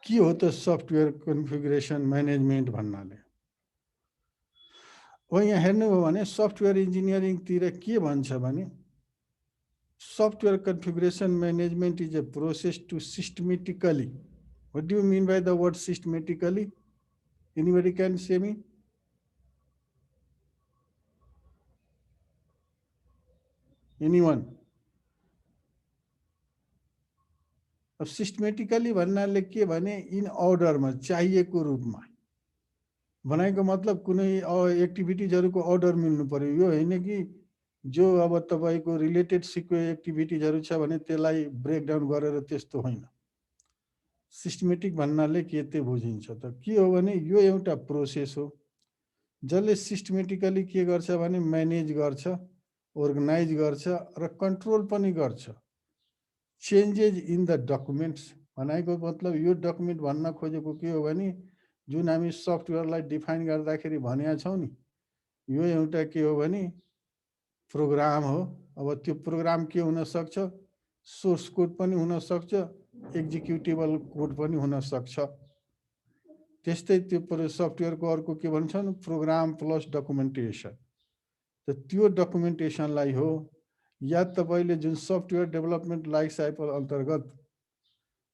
के हो त सफ्टवेयर कन्फिगरेसन म्यानेजमेन्ट भन्नाले? हो यहाँ हेर्नुभयो भने सफ्टवेयर इन्जिनियरिङतिर के भन्छ भने software configuration management is a process to systematically. What do you mean by the word systematically? Anybody can say me? Anyone? अब सिस्टमेटिकली भन्नाले के भने इन अर्डरमा चाहिएको रूपमा भनेको मतलब कुनै एक्टिभिटिजहरुको अर्डर मिल्नु पर्यो। यो हैन कि जो अब तपाईको रिलेटेड एक्टिभिटिजहरु छ भने त्यसलाई ब्रेकडाउन गरेर त्यस्तो होइन। सिस्टमेटिक भन्नाले के ते बुझिन्छ त के हो भने यो एउटा प्रोसेस हो जसले सिस्टमेटिकली के गर्छ भने म्यानेज गर्छ, अर्गनाइज गर्छ र कन्ट्रोल पनि गर्छ। चेन्जेस इन द डकुमेन्ट्स भनेको मतलब यो डकुमेन्ट भन्न खोजेको के हो भने जुन हामी सफ्टवेयरलाई डिफाइन गर्दाखेरि भनेका छौं नि यो एउटा के हो भने प्रोग्राम हो। अब त्यो प्रोग्राम के हुन सक्छ? सोर्स कोड पनि हुन सक्छ, एक्जिक्युटेबल कोड पनि हुन सक्छ। त्यस्तै त्यो सफ्टवेयरको अर्को के भन्छन् प्रोग्राम प्लस डकुमेन्टेसन। त त्यो डकुमेन्टेसनलाई हो या तपाईले जुन सफ्टवेयर डेभलपमेन्ट लाइफ साइकल अन्तर्गत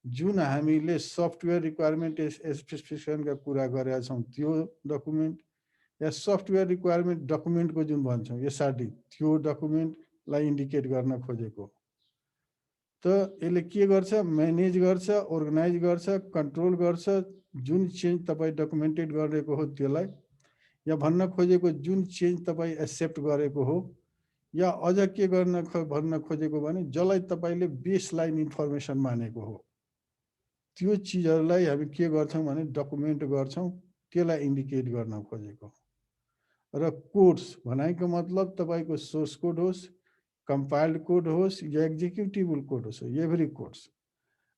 जुन हामीले सफ्टवेयर रिक्वायरमेन्ट स्पेसिफिकेसनका कुरा गरेका छौं त्यो डकुमेन्ट या सफ्टवेयर रिक्वायरमेन्ट डकुमेन्टको जुन भन्छौं एसआरडी त्यो डकुमेन्टलाई इन्डिकेट गर्न खोजेको। त यसले के गर्छ? म्यानेज गर्छ, अर्गनाइज गर्छ, कन्ट्रोल गर्छ। जुन चेन्ज तपाई डकुमेन्टेड गरेको हो त्यसलाई या भन्न खोजेको जुन चेन्ज तपाई एक्सेप्ट गरेको हो या अझ के गर्न भन्न खोजेको भने जसलाई तपाईले बेसलाइन इन्फर्मेसन मानेको हो त्यो चीजहरुलाई हामी के गर्छौं भने डकुमेन्ट गर्छौं, त्यसलाई इन्डिकेट गर्न खोजेको। र कोड्स भनेको मतलब तपाईको सोर्स कोड होस्, compiled code होस् या एक्जिक्युटेबल कोड होस्, every codes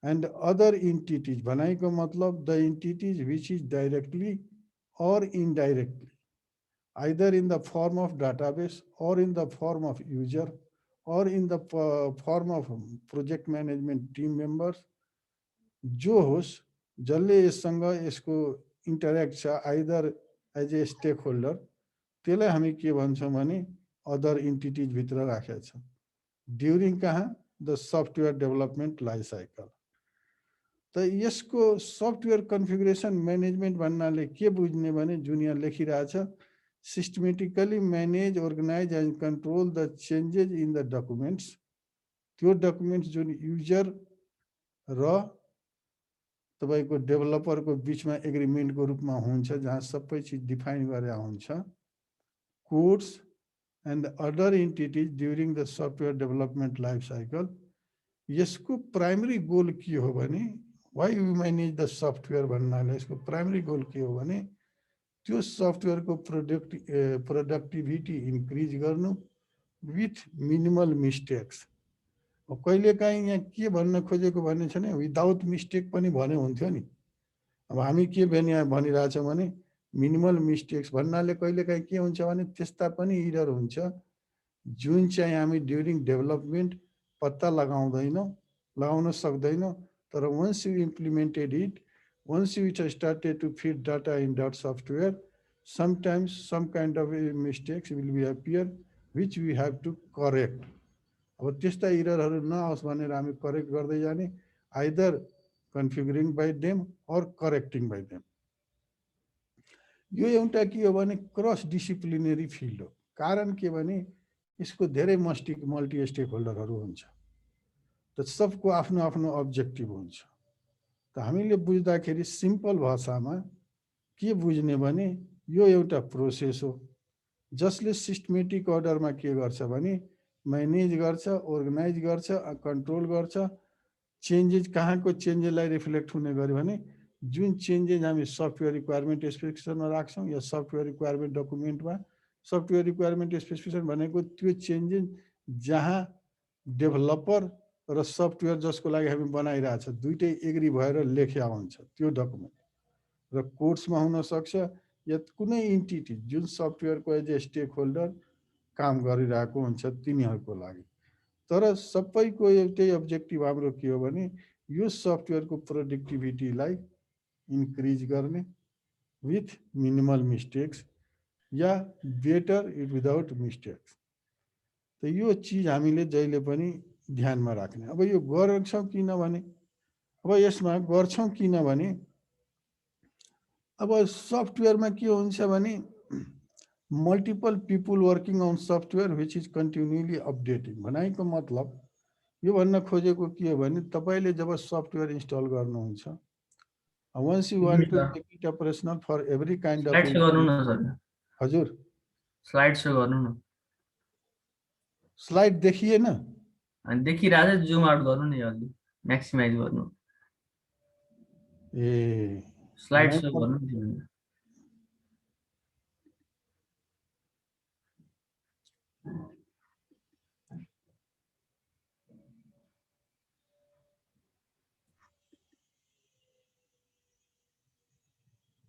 and other entities भनेको मतलब the entities which is directly or indirectly either in the form of database or in the form of user or in the form of project management team members जो होस् जसले यससँग यसको interact छ either as a stakeholder त्यसलाई हामी के भन्छौं भने अदर इन्टिटीज भित्र राखेका छौं ड्युरिङ कहाँ the software development life cycle. त यसको सफ्टवेयर कन्फिगरेसन म्यानेजमेन्ट भन्नाले के बुझ्ने भने जुन यहाँ लेखिरहेछ systematically manage organise and control the changes in the documents. त्यो डकुमेन्ट्स जुन युजर र तपाईको डेभलपरको बीचमा एग्रिमेन्टको रूपमा हुन्छ जहाँ सबै चीज डिफाइन गरेर हुन्छ। Codes and other entities during the software development life cycle. यसको प्राइमरी गोल के हो भने why we manage the software भन्नाले यसको प्राइमरी गोल के हो भने त्यो सफ्टवेयरको प्रोडक्टिभिटी इन्क्रिज गर्नु विथ मिनिमल मिस्टेक्स। कहिलेकाहीँ यहाँ के भन्न खोजेको भन्ने छ नि विदाउट मिस्टेक पनि भने हुन्थ्यो नि। अब हामी के भनिरहेछौँ भने मिनिमल मिस्टेक्स भन्नाले कहिलेकाहीँ के हुन्छ भने त्यस्ता पनि इरर हुन्छ जुन चाहिँ हामी ड्युरिङ डेभलपमेन्ट पत्ता लगाउन सक्दैनौँ। तर once you implemented it, once you started to feed data in that software, sometimes some kind of mistakes will be appear which we have to correct. अब त्यस्ता इररहरु नआओस् भनेर हामी करेक्ट गर्दै जाने आइदर कन्फिगरिङ बाइ देम और करेक्टिङ बाइ देम। यो एउटा के हो भने क्रस डिसिप्लिनरी फिल्ड हो। कारण के भने यसको धेरै मल्टी स्टेक होल्डरहरु हुन्छ त सबको आफ्नो आफ्नो अब्जेक्टिभ हुन्छ। त हामीले बुझ्दाखेरि सिम्पल भाषामा के बुझ्ने भने यो एउटा प्रोसेस हो जसले सिस्टमेटिक अर्डरमा के गर्छ भने म्यानेज गर्छ, अर्गनाइज गर्छ, कन्ट्रोल गर्छ। चेन्जेस कहाँको चेन्जेसलाई रिफ्लेक्ट हुने गरी भने जुन चेन्जेस हामी सफ्टवेयर रिक्वायरमेन्ट स्पेसिफिकेसनमा राख्छौं या सफ्टवेयर रिक्वायरमेन्ट डकुमेन्टमा। सफ्टवेयर रिक्वायरमेन्ट स्पेसिफिकेसन भनेको त्यो चेन्जेस जहाँ डेभलपर र सफ्टवेयर जसको लागि हामी बनाइरहेछ दुईटै एग्री भएर लेख्या हुन्छ त्यो डकुमेन्ट र कोड्समा हुन सक्छ या कुनै इन्टिटी जुन सफ्टवेयरको एज ए स्टेक होल्डर काम गरिरहेको हुन्छ तिनीहरूको लागि। तर सबैको एउटै अब्जेक्टिभ हाम्रो के हो भने यो सफ्टवेयरको प्रोडक्टिभिटीलाई इन्क्रिज गर्ने with minimal mistakes yeah better it without mistakes. त यो चिज हामीले जहिले पनि ध्यानमा राख्ने। अब यो गर्छौँ किनभने अब यसमा गर्छौँ किनभने अब सफ्टवेयरमा के हुन्छ भने multiple people working on software which is continuously updating. भनेको मतलब यो भन्न खोजेको के हो भने तपाईँले जब सफ्टवेयर इन्स्टल गर्नुहुन्छ, once you want to make it operational for every kind of हजुर स्लाइड सो गर्नु न। स्लाइड देखिएन? अनि देखिरहेछ, जुम आउट गर्नु नि, अलि म्याक्सिमाइज गर्नु। ए स्लाइड सो गर्नु नि।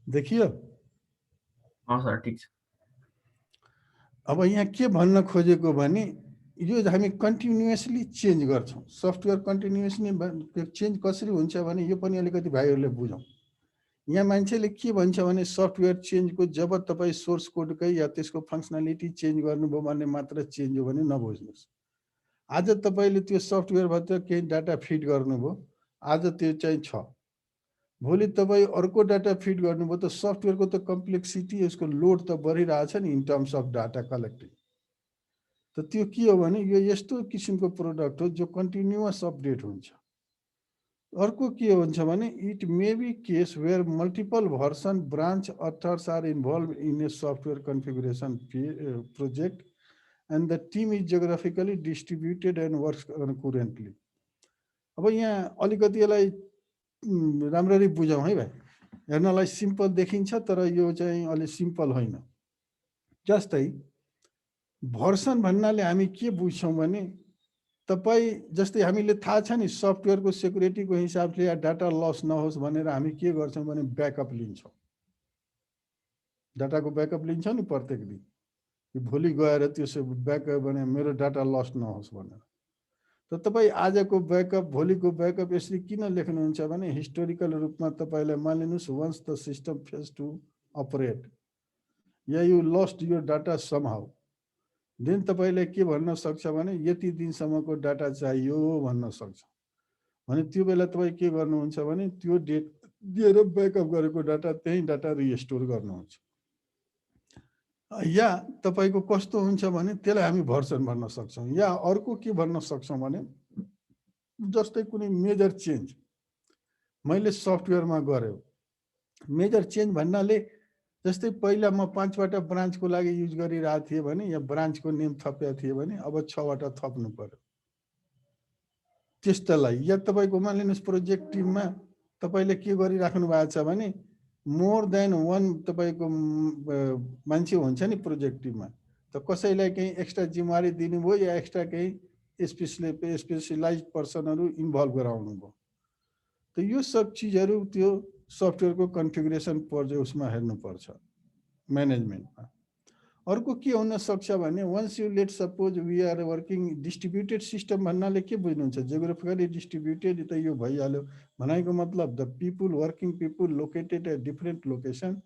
देखियो? सर ठीक छ। अब यहाँ के भन्न खोजेको भने यो हामी कन्टिन्युअसली चेन्ज गर्छौँ। सफ्टवेयर कन्टिन्युअसली चेन्ज कसरी हुन्छ भने यो पनि अलिकति भाइहरूले बुझौँ। यहाँ मान्छेले के भन्छ भने सफ्टवेयर चेन्जको जब तपाईँ सोर्स कोडकै या त्यसको फङ्सनालिटी चेन्ज गर्नुभयो भने मात्र चेन्ज हो भने नबुझ्नुहोस्। आज तपाईँले त्यो सफ्टवेयरभित्र केही डाटा फिड गर्नुभयो, आज त्यो चाहिँ छ, भोलि तपाईँ अर्को डाटा फिड गर्नुभयो त सफ्टवेयरको त कम्प्लेक्सिटी, यसको लोड त बढिरहेछ नि in terms of data collecting. त त्यो के हो भने यो यस्तो किसिमको प्रोडक्ट हो जो कन्टिन्युअस अपडेट हुन्छ। अर्को के हुन्छ भने it may be case where multiple version branch authors are involved in a software configuration project and the team is geographically distributed and works concurrently. अब यहाँ अलिकति यसलाई राम्ररी बुझौँ है भाइ। हेर्नलाई सिम्पल देखिन्छ तर यो चाहिँ अलि सिम्पल होइन। जस्तै भर्सन भन्नाले हामी के बुझ्छौँ भने तपाईँ जस्तै हामीले थाहा छ नि सफ्टवेयरको सेक्युरिटीको हिसाबले या डाटा लस नहोस् भनेर हामी के गर्छौँ भने ब्याकअप लिन्छौँ। डाटाको ब्याकअप लिन्छौँ नि प्रत्येक दिन, भोलि गएर त्यो ब्याकअप भने मेरो डाटा लस नहोस् भनेर। त तपाईँ आजको ब्याकअप भोलिको ब्याकअप यसरी किन लेख्नुहुन्छ भने हिस्टोरिकल रूपमा तपाईँलाई मानिलिनुहोस् once the system fails to operate या you lost your data somehow, then तपाईँले के भन्न सक्छ भने यति दिनसम्मको डाटा चाहियो भन्न सक्छ। भने त्यो बेला तपाईँ के गर्नुहुन्छ भने त्यो डेट दिएर ब्याकअप गरेको डाटा त्यही डाटा रिस्टोर गर्नुहुन्छ। या तपाईँको कस्तो हुन्छ भने त्यसलाई हामी भर्सन भन्न सक्छौँ। या अर्को के भन्न सक्छौँ भने जस्तै कुनै मेजर चेन्ज मैले सफ्टवेयरमा गरेँ। मेजर चेन्ज भन्नाले जस्तै पहिला म 5वटा ब्रान्चको लागि युज गरिरहेको थिएँ भने या ब्रान्चको नेम थपेको थिएँ भने अब 6वटा थप्नु पर्यो त्यस्तोलाई। या तपाईँको मानिलिनुहोस् प्रोजेक्ट टिममा तपाईँले के गरिराख्नु भएको छ भने मोर देन वान तपाईँको मान्छे हुन्छ नि प्रोजेक्ट टिममा, त कसैलाई केही एक्स्ट्रा जिम्मेवारी दिनुभयो या एक्स्ट्रा केही स्पेसलाइज पर्सनहरू इन्भल्भ गराउनु भयो। त यो सब चिजहरू त्यो सफ्टवेयरको कन्फिगुरेसन उसमा हेर्नुपर्छ म्यानेजमेन्टमा। अर्को के हुन सक्छ भने once you let suppose we are working distributed system भन्नाले के बुझ्नुहुन्छ? जियोग्राफिकली डिस्ट्रिब्युटेड त यो भइहाल्यो। भनेको मतलब the people working people located at different location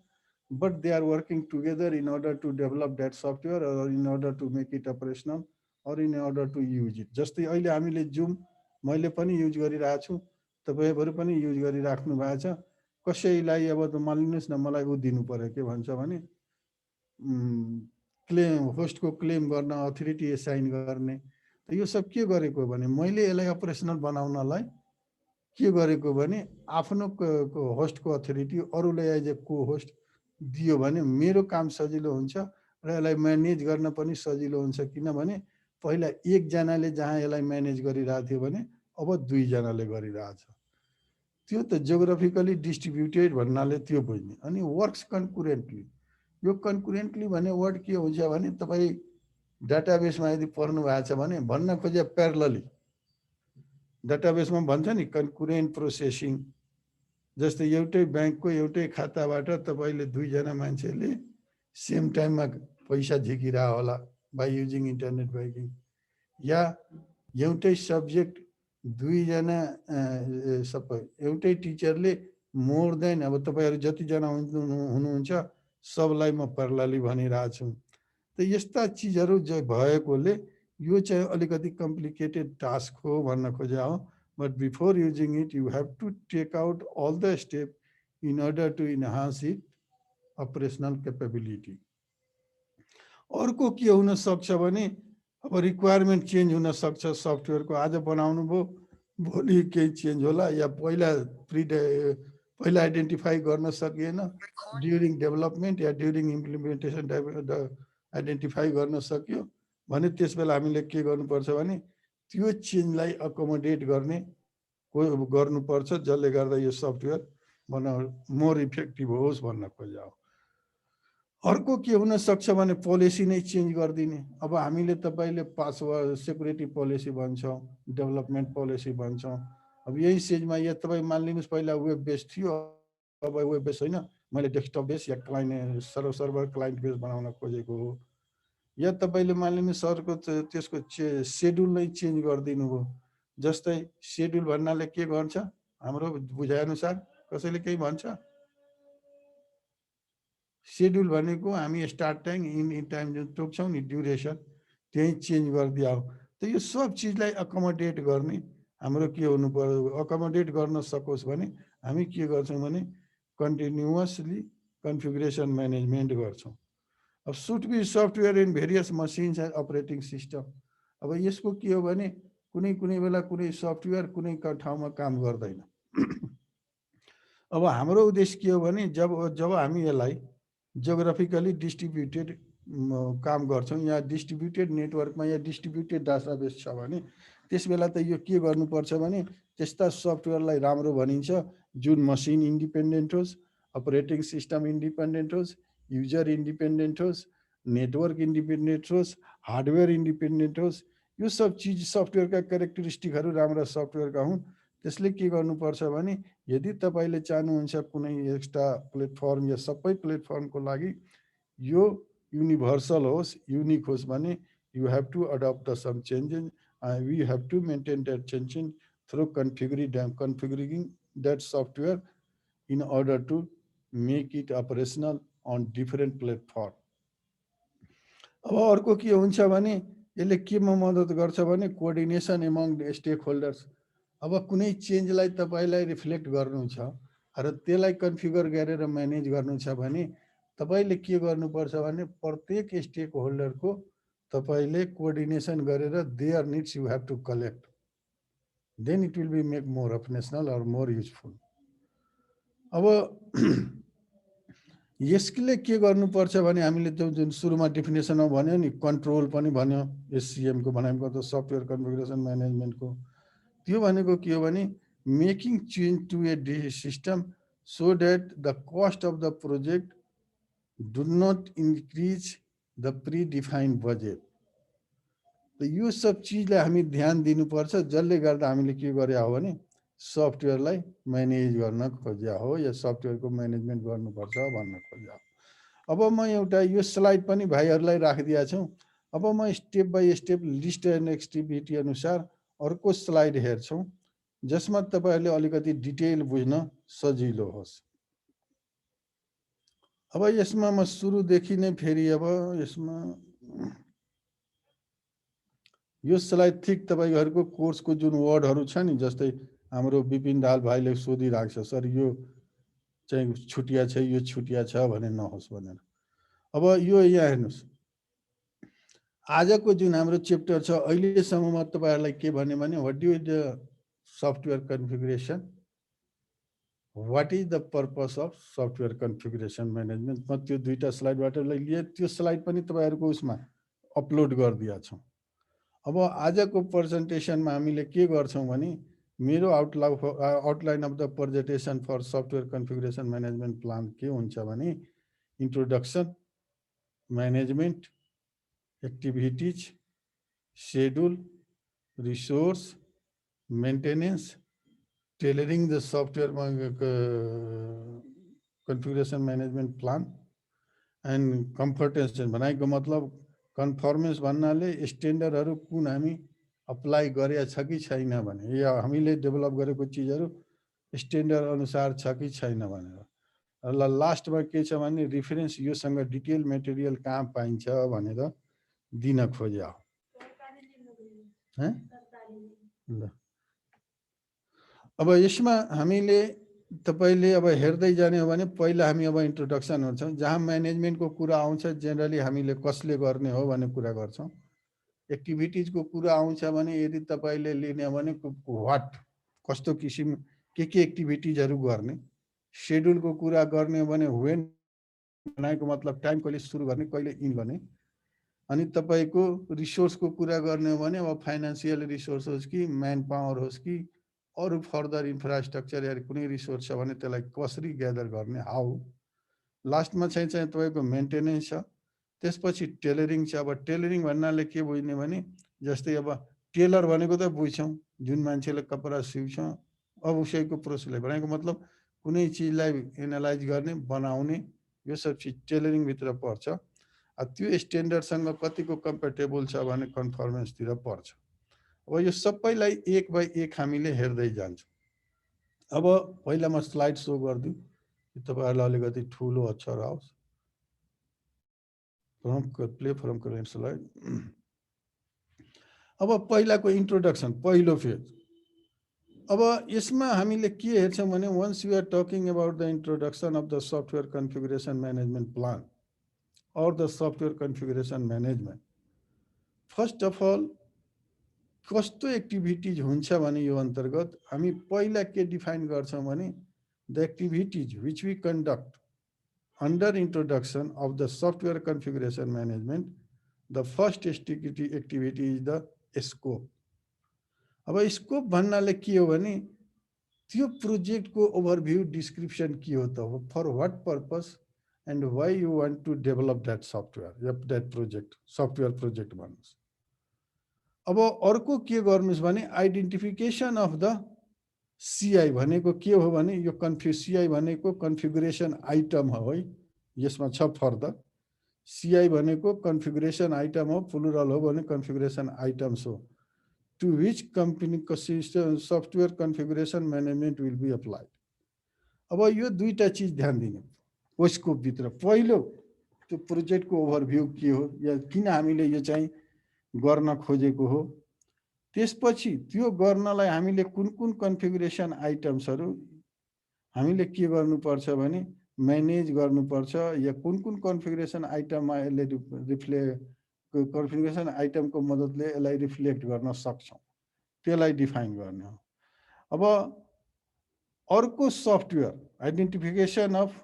but they are working together in order to develop that software or in order to make it operational or in order to use it. जस्तै अहिले हामीले zoom मैले पनि use गरिरहेको छु, तपाईँहरू पनि use गरिराख्नु भएको छ। कसैलाई अब त मानिलिनुहोस् न मलाई ऊ दिनु पर्यो, के भन्छ भने क्लेम, होस्टको क्लेम गर्न अथोरिटी एसाइन गर्ने। त यो सब के गरेको भने मैले यसलाई अपरेसनल बनाउनलाई के गरेको भने आफ्नो होस्टको अथोरिटी अरूलाई एज ए को होस्ट दियो भने मेरो काम सजिलो हुन्छ र यसलाई म्यानेज गर्न पनि सजिलो हुन्छ। किनभने पहिला एकजनाले जहाँ यसलाई म्यानेज गरिरहेको थियो भने अब 2 जनाले गरिरहेछ। त्यो त जियोग्राफिकली डिस्ट्रिब्युटेड भन्नाले त्यो बुझ्ने। अनि वर्क्स कन्कुरेन्टली, यो कन्कुरेन्टली भन्ने वर्ड के हुन्छ भने तपाईँ डाटाबेसमा यदि पढ्नु भएको छ भने भन्न खोजे प्यारलली डाटाबेसमा भन्छ नि कन्कुरेन्ट प्रोसेसिङ। जस्तै एउटै ब्याङ्कको एउटै खाताबाट तपाईँले 2 जना मान्छेले सेम टाइममा पैसा झिकिरह होला बाई युजिङ इन्टरनेट ब्याङ्किङ, या एउटै सब्जेक्ट 2 जना सबै एउटै टिचरले मोर देन अब तपाईँहरू जतिजना हुनुहुन्छ सबलाई म पर्लाली भनिरहेको छु। त यस्ता चिजहरू भएकोले यो चाहिँ अलिकति कम्प्लिकेटेड टास्क हो भन्न खोजे हो। But before using it you have to take out all the step in order to enhance it operational capability. अर्को के हुन सक्छ भने अब रिक्वायरमेन्ट चेन्ज हुन सक्छ सफ्टवेयरको। आज बनाउनु भयो, भोलि केही चेन्ज होला, या पहिला आइडेन्टिफाई गर्न सकिएन, ड्युरिङ डेभलपमेन्ट या ड्युरिङ इम्प्लिमेन्टेसन आइडेन्टिफाई गर्न सक्यो भने त्यस बेला हामीले के गर्नुपर्छ भने त्यो चेन्जलाई अकोमोडेट गर्नुपर्छ, जसले गर्दा यो सफ्टवेयर मोर इफेक्टिभ होस् भन्न खोजा हो। अर्को के हुन सक्छ भने पोलिसी नै चेन्ज गरिदिने। अब हामीले तपाईँले पासवर्ड सेक्युरिटी पोलिसी भन्छौँ, डेभलपमेन्ट पोलिसी भन्छौँ। अब यही स्टेजमा या तपाईँ मानिलिनुहोस् पहिला वेब बेस थियो, अब वेब बेस होइन, मैले डेस्कटप बेस या क्लाइन्ट सर्भर क्लाइन्ट बेस बनाउन खोजेको हो। या तपाईँले मानिलिनुहोस् अर्को त्यसको सेड्युल नै चेन्ज गरिदिनु भयो। जस्तै सेड्युल भन्नाले के गर्छ, हाम्रो बुझाइअनुसार कसैले केही भन्छ? सेड्युल भनेको हामी स्टार्ट टाइम इन टाइम जुन तोक्छौँ नि ड्युरेसन, त्यही चेन्ज गरिदिया हो। त यो सब चिजलाई अकोमोडेट गर्ने हाम्रो के हुनु पर्यो, अकोमोडेट गर्न सकोस् भने हामी के गर्छौँ भने कन्टिन्युअसली कन्फिगरेसन म्यानेजमेन्ट गर्छौँ। अब should be software in various machines and operating system. अब यसको के हो भने कुनै कुनै बेला कुनै सफ्टवेयर कुनै ठाउँमा काम गर्दैन। अब हाम्रो उद्देश्य के हो भने जब हामी यसलाई जियोग्राफिकली डिस्ट्रिब्युटेड काम गर्छौँ या डिस्ट्रिब्युटेड नेटवर्कमा या डिस्ट्रिब्युटेड डाटाबेस छ भने त्यस बेला त यो के गर्नुपर्छ भने त्यस्ता सफ्टवेयरलाई राम्रो भनिन्छ जुन मसिन इन्डिपेन्डेन्ट होस्, अपरेटिङ सिस्टम इन्डिपेन्डेन्ट होस्, युजर इन्डिपेन्डेन्ट होस्, नेटवर्क इन्डिपेन्डेन्ट होस्, हार्डवेयर इन्डिपेन्डेन्ट होस्। यो सब चिज सफ्टवेयरका क्यारेक्टरिस्टिकहरू राम्रा सफ्टवेयरका हुन्। त्यसले के गर्नुपर्छ भने यदि तपाईँले चाहनुहुन्छ कुनै एक्स्ट्रा प्लेटफर्म या सबै प्लेटफर्मको लागि यो युनिभर्सल होस्, युनिक होस् भने you have to adopt the some changes, we have to maintain that changes through configuring that software in order to make it operational on different platform. अब अर्को के हुन्छ भने यसले केमा मद्दत गर्छ भने कोअर्डिनेसन एमङ स्टेक होल्डर्स। अब कुनै चेन्जलाई तपाईँलाई रिफ्लेक्ट गर्नु छ र त्यसलाई कन्फिगर गरेर म्यानेज गर्नु छ भने तपाईँले के गर्नुपर्छ भने प्रत्येक स्टेक होल्डरको तपाईँले कोअर्डिनेसन गरेर their needs you have to collect, then it will be make more operational or more useful. अब यसले के गर्नुपर्छ भने हामीले जुन सुरुमा डेफिनेसनमा भन्यो नि कन्ट्रोल पनि भन्यो, एससिएमको भनेको त सफ्टवेयर कन्फिगरेसन म्यानेजमेन्टको, त्यो भनेको के हो भने making change to a system so that the cost of the project do not increase the predefined budget. त यो सब चिजलाई हामी ध्यान दिनुपर्छ, जसले गर्दा हामीले के गरे हो भने सफ्टवेयरलाई म्यानेज गर्न खोज्या हो या सफ्टवेयरको म्यानेजमेन्ट गर्नुपर्छ भन्न खोज्या हो। अब म एउटा यो स्लाइड पनि भाइहरूलाई राखिदिएको छु। अब म step by step list and activity अनुसार अर्को स्लाइड हेर्छौँ जसमा तपाईँहरूले अलिकति डिटेल बुझ्न सजिलो होस्। अब यसमा म सुरुदेखि नै फेरि अब यसमा यो स्लाइड ठिक तपाईँहरूको कोर्सको जुन वर्डहरू छ नि, जस्तै हाम्रो विपिन दाहाल भाइले सोधिरहेको छ सर यो चाहिँ छुटिया छ, यो छुटिया छ भने नहोस् भनेर। अब यो यहाँ हेर्नुहोस्, आजको जुन हाम्रो चेप्टर छ अहिलेसम्ममा तपाईँहरूलाई के भन्यो भने what is the software configuration, what is the purpose of software configuration management. म त्यो दुईटा स्लाइडबाट लिए त्यो स्लाइड पनि तपाईँहरूको उसमा अपलोड गरिदिएको छौँ। अब आजको प्रेजेन्टेसनमा हामीले के गर्छौँ भने मेरो outline of the presentation for software configuration management plan के हुन्छ भने introduction, management, activities, schedule, resource, maintenance, tailoring the software configuration management plan and conformation. भनेको मतलब कन्फर्मेन्स भन्नाले स्ट्यान्डर्डहरू कुन हामी अप्लाई गरेका छ कि छैन भने, या हामीले डेभलप गरेको चिजहरू स्ट्यान्डर्ड अनुसार छ कि छैन भनेर। ल लास्टमा के छ भने रिफरेन्स योसँग डिटेल मेटेरियल कहाँ पाइन्छ भनेर दिन खोज्या हो। ल अब यसमा हामीले तपाईले अब हेर्दै जाने हो भने पहिला हामी अब इन्ट्रोडक्सन गर्छौँ, जहाँ म्यानेजमेन्टको कुरा आउँछ जेनरली हामीले कसले गर्ने हो भन्ने कुरा गर्छौँ। एक्टिभिटिजको कुरा आउँछ भने यदि तपाईले लिने हो भने व्हाट कस्तो किसिम के एक्टिभिटिजहरू गर्ने, शेड्युलको कुरा गर्ने हो भने वेन बनाएको मतलब टाइम कहिले सुरु गर्ने कहिले इन गर्ने, अनि तपाईको रिसोर्सको कुरा गर्ने हो भने अब फाइनान्सियल रिसोर्स होस् कि म्यान पावर होस् कि अरू फर्दर इन्फ्रास्ट्रक्चर या कुनै रिसोर्स छ भने त्यसलाई कसरी ग्यादर गर्ने, हाउ। लास्टमा चाहिँ तपाईँको मेन्टेनेन्स छ, त्यसपछि टेलरिङ छ। अब टेलरिङ भन्नाले के बुझ्ने भने जस्तै अब टेलर भनेको त बुझ्छौँ, जुन मान्छेले कपडा सिउँछ, अब उसैको प्रोसेसले भनेको मतलब कुनै चिजलाई एनालाइज गर्ने बनाउने, यो सब चिज टेलरिङभित्र पर्छ। त्यो स्ट्यान्डर्डसँग कतिको कम्पेटेबल छ भने कन्फर्मेन्सतिर पर्छ। अब यो सबैलाई एक बाई एक हामीले हेर्दै जान्छौँ। अब पहिला म स्लाइड सो गरिदिउँ, तपाईँहरूलाई अलिकति ठुलो अक्षर आओस्। Play from current slide. अब पहिलाको इन्ट्रोडक्सन पहिलो फेज। अब यसमा हामीले के हेर्छौँ भने once you are talking about the introduction of the software configuration management plan or the software configuration management, first of all कस्तो एक्टिभिटीज हुन्छ भने यो अन्तर्गत हामी पहिला के डिफाइन गर्छौँ भने the activities which we conduct under introduction of the software configuration management, the first activity is the scope. अब स्कोप भन्नाले के हो भने त्यो प्रोजेक्टको ओभरभ्यू डिस्क्रिप्सन के हो त हो, for what purpose and why you want to develop that software, that project, software project भन्नुस्। अब अर्को के गर्नुस् भने आइडेन्टिफिकेसन अफ द सीआई भनेको के हो भने यो सीआई भनेको कन्फिगुरेसन आइटम हो है, यसमा छ फर्दर। सीआई भनेको कन्फिगुरेसन आइटम हो, प्लुरल हो भने कन्फिगुरेसन आइटम्स हो, to which company software configuration management will be applied. अब यो दुईटा चिज ध्यान दिनु उसको भित्र। पहिलो त्यो प्रोजेक्टको ओभरभ्यू के हो या किन हामीले यो चाहिँ गर्न खोजेको हो, त्यसपछि त्यो गर्नलाई हामीले कुन कुन कन्फिगुरेसन आइटम्सहरू हामीले के गर्नुपर्छ भने म्यानेज गर्नुपर्छ, या कुन कुन कन्फिगुरेसन आइटममा यसले कन्फिगुरेसन आइटमको मद्दतले यसलाई रिफ्लेक्ट गर्न सक्छौँ, त्यसलाई डिफाइन गर्ने हो। अब अर्को software identification of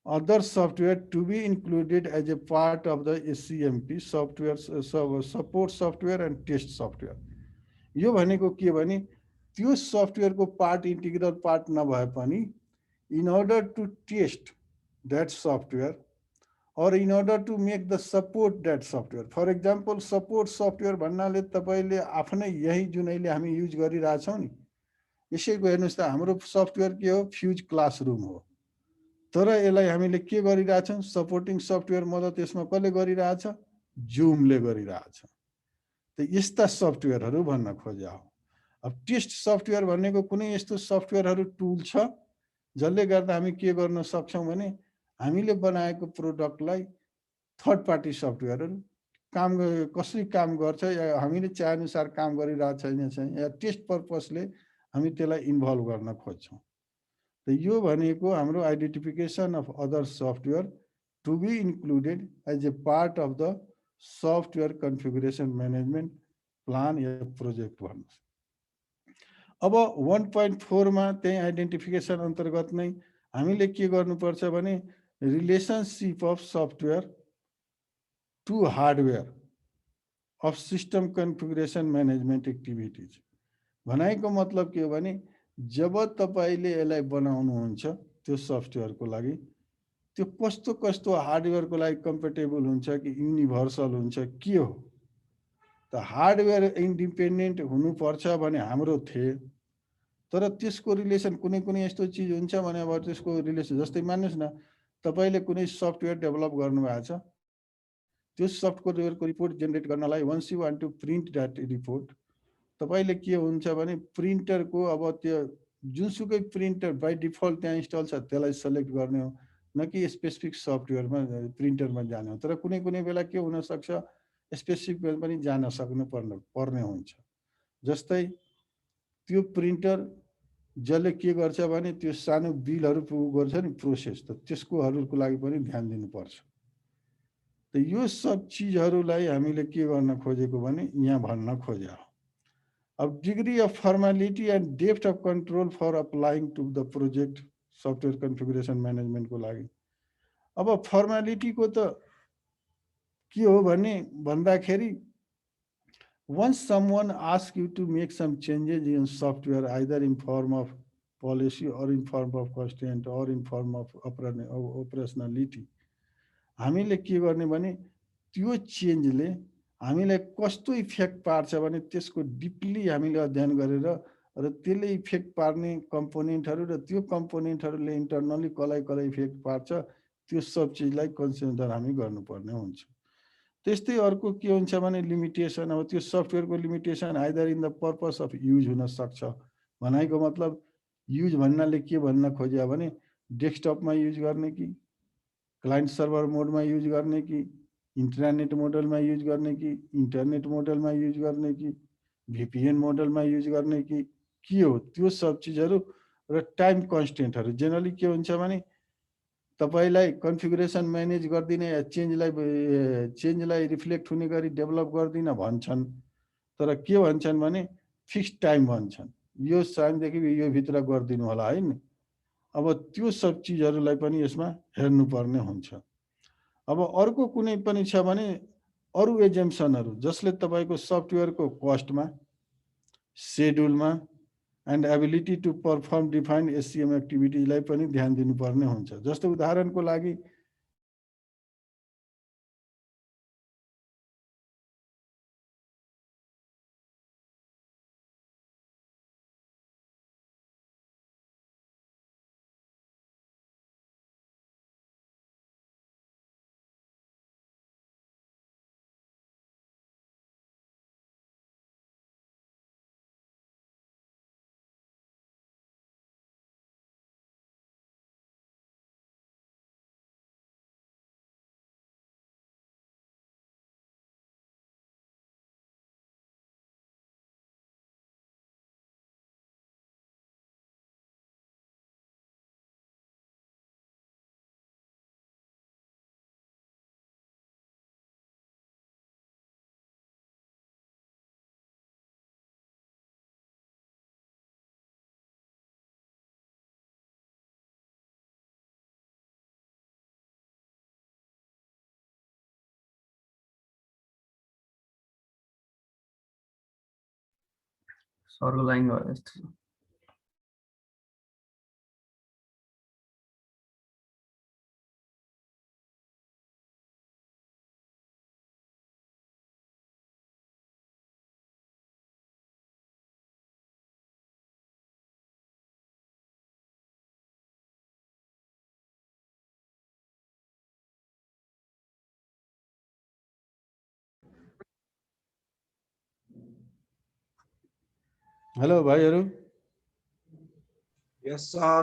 other software to be included as a part of the SCMP software, support software and test software. यो भनेको के भने त्यो सफ्टवेयरको पार्ट इन्टिग्रल पार्ट नभए पनि in order to test that software or in order to make the support that software. For example, support software भन्नाले तपाईले आफ्नै यही जुनैले हामी युज गरिरहेछौँ नि, यसैको हेर्नुस् त हाम्रो सफ्टवेयर के हो, फ्युज क्लासरुम हो, तर यसलाई हामीले के गरिरहेछौँ, सपोर्टिङ सफ्टवेयर मद्दत यसमा कसले गरिरहेछ, जुमले गरिरहेछ। त यस्ता सफ्टवेयरहरू भन्न खोज्या हो। अब टेस्ट सफ्टवेयर भनेको कुनै यस्तो सफ्टवेयरहरू टुल छ जसले गर्दा हामी के गर्न सक्छौँ भने हामीले बनाएको प्रोडक्टलाई थर्ड पार्टी सफ्टवेयरहरू काम कसरी काम गर्छ या हामीले चाहे अनुसार काम गरिरहेछ छैन या टेस्ट पर्पसले हामी त्यसलाई इन्भल्भ गर्न खोज्छौँ। यो भनेको हाम्रो identification of other software to be included as a part of the software configuration management plan या प्रोजेक्ट भन्नुहोस्। अब 1.4 मा त्यही आइडेन्टिफिकेसन अन्तर्गत नै हामीले के गर्नुपर्छ भने relationship of software to hardware of system configuration management activities भनेको मतलब के हो भने जब तपाईले यसलाई बनाउनुहुन्छ त्यो सफ्टवेयरको लागि त्यो कस्तो कस्तो हार्डवेयरको लागि कम्पेटेबल हुन्छ कि युनिभर्सल हुन्छ के हो त हार्डवेयर इन्डिपेन्डेन्ट हुनुपर्छ भने हाम्रो थिए, तर त्यसको रिलेसन कुनै कुनै यस्तो चिज हुन्छ भने अब त्यसको रिलेसन जस्तै मान्नुस् न तपाईले कुनै सफ्टवेयर डेभलप गर्नुभएको छ, त्यो सफ्टवेयरको रिपोर्ट जेनेरेट गर्नलाई once you want to print that report तपाईले के हुन्छ भने प्रिन्टरको अब त्यो जुनसुकै प्रिन्टर बाई डिफल्ट त्यहाँ इन्स्टल छ त्यसलाई सेलेक्ट गर्ने हो, न कि स्पेसिफिक सफ्टवेयरमा प्रिन्टरमा जाने हो। तर कुनै कुनै बेला के हुनसक्छ, स्पेसिफिक पनि जान पर्ने हुन्छ। जस्तै त्यो प्रिन्टर जसले के गर्छ भने त्यो सानो बिलहरू गर्छ नि प्रोसेस, त त्यसकोहरूको लागि पनि ध्यान दिनुपर्छ। त यो सब चिजहरूलाई हामीले के गर्न खोजेको भने यहाँ भन्न खोजे हो। अब degree of formality and depth of control for applying to the project software configuration म्यानेजमेन्टको लागि। अब फर्मालिटीको त के हो भने भन्दाखेरि once someone asks you to make some changes in software, either in form of policy or in form of constraint or in form of operationality, हामीले के गर्ने भने त्यो चेन्जले हामीलाई कस्तो इफेक्ट पार्छ भने त्यसको डिपली हामीले अध्ययन गरेर र त्यसले इफेक्ट पार्ने कम्पोनेन्टहरू र त्यो कम्पोनेन्टहरूले इन्टरनली कसलाई इफेक्ट पार्छ त्यो सब चिजलाई कन्सिडर हामी गर्नुपर्ने हुन्छ। त्यस्तै अर्को के हुन्छ भने लिमिटेसन, अब त्यो सफ्टवेयरको limitation either in the purpose of use हुन सक्छ। भनाइको मतलब युज भन्नाले के भन्न खोज्यो भने डेस्कटपमा युज गर्ने कि क्लाइन्ट सर्भर मोडमा युज गर्ने कि इन्टरनेट मोडलमा युज गर्ने कि इन्टरनेट मोडलमा युज गर्ने कि भिपिएन मोडलमा युज गर्ने कि के हो त्यो सब चिजहरू र टाइम कन्स्टेन्टहरू। जेनरली के हुन्छ भने तपाईलाई कन्फिगुरेसन म्यानेज गर्दिन या चेन्जलाई रिफ्लेक्ट हुने गरी डेभलप गर्दिन भन्छन्, तर के भन्छन् भने फिक्स टाइम भन्छन्, यो टाइमदेखि यो भित्र गरिदिनु होला है नि। अब त्यो सब चिजहरूलाई पनि यसमा हेर्नुपर्ने हुन्छ। अब अर्को कुनै पनि छ भने अरू एजम्पसनहरू जसले तपाईँको सफ्टवेयरको कस्टमा, सेड्युलमा and ability to perform defined SCM एक्टिभिटीलाई पनि ध्यान दिनुपर्ने हुन्छ। जस्तो उदाहरणको लागि सरको लाइन गयो जस्तो छ। हेलो भाइहरू। यस सर।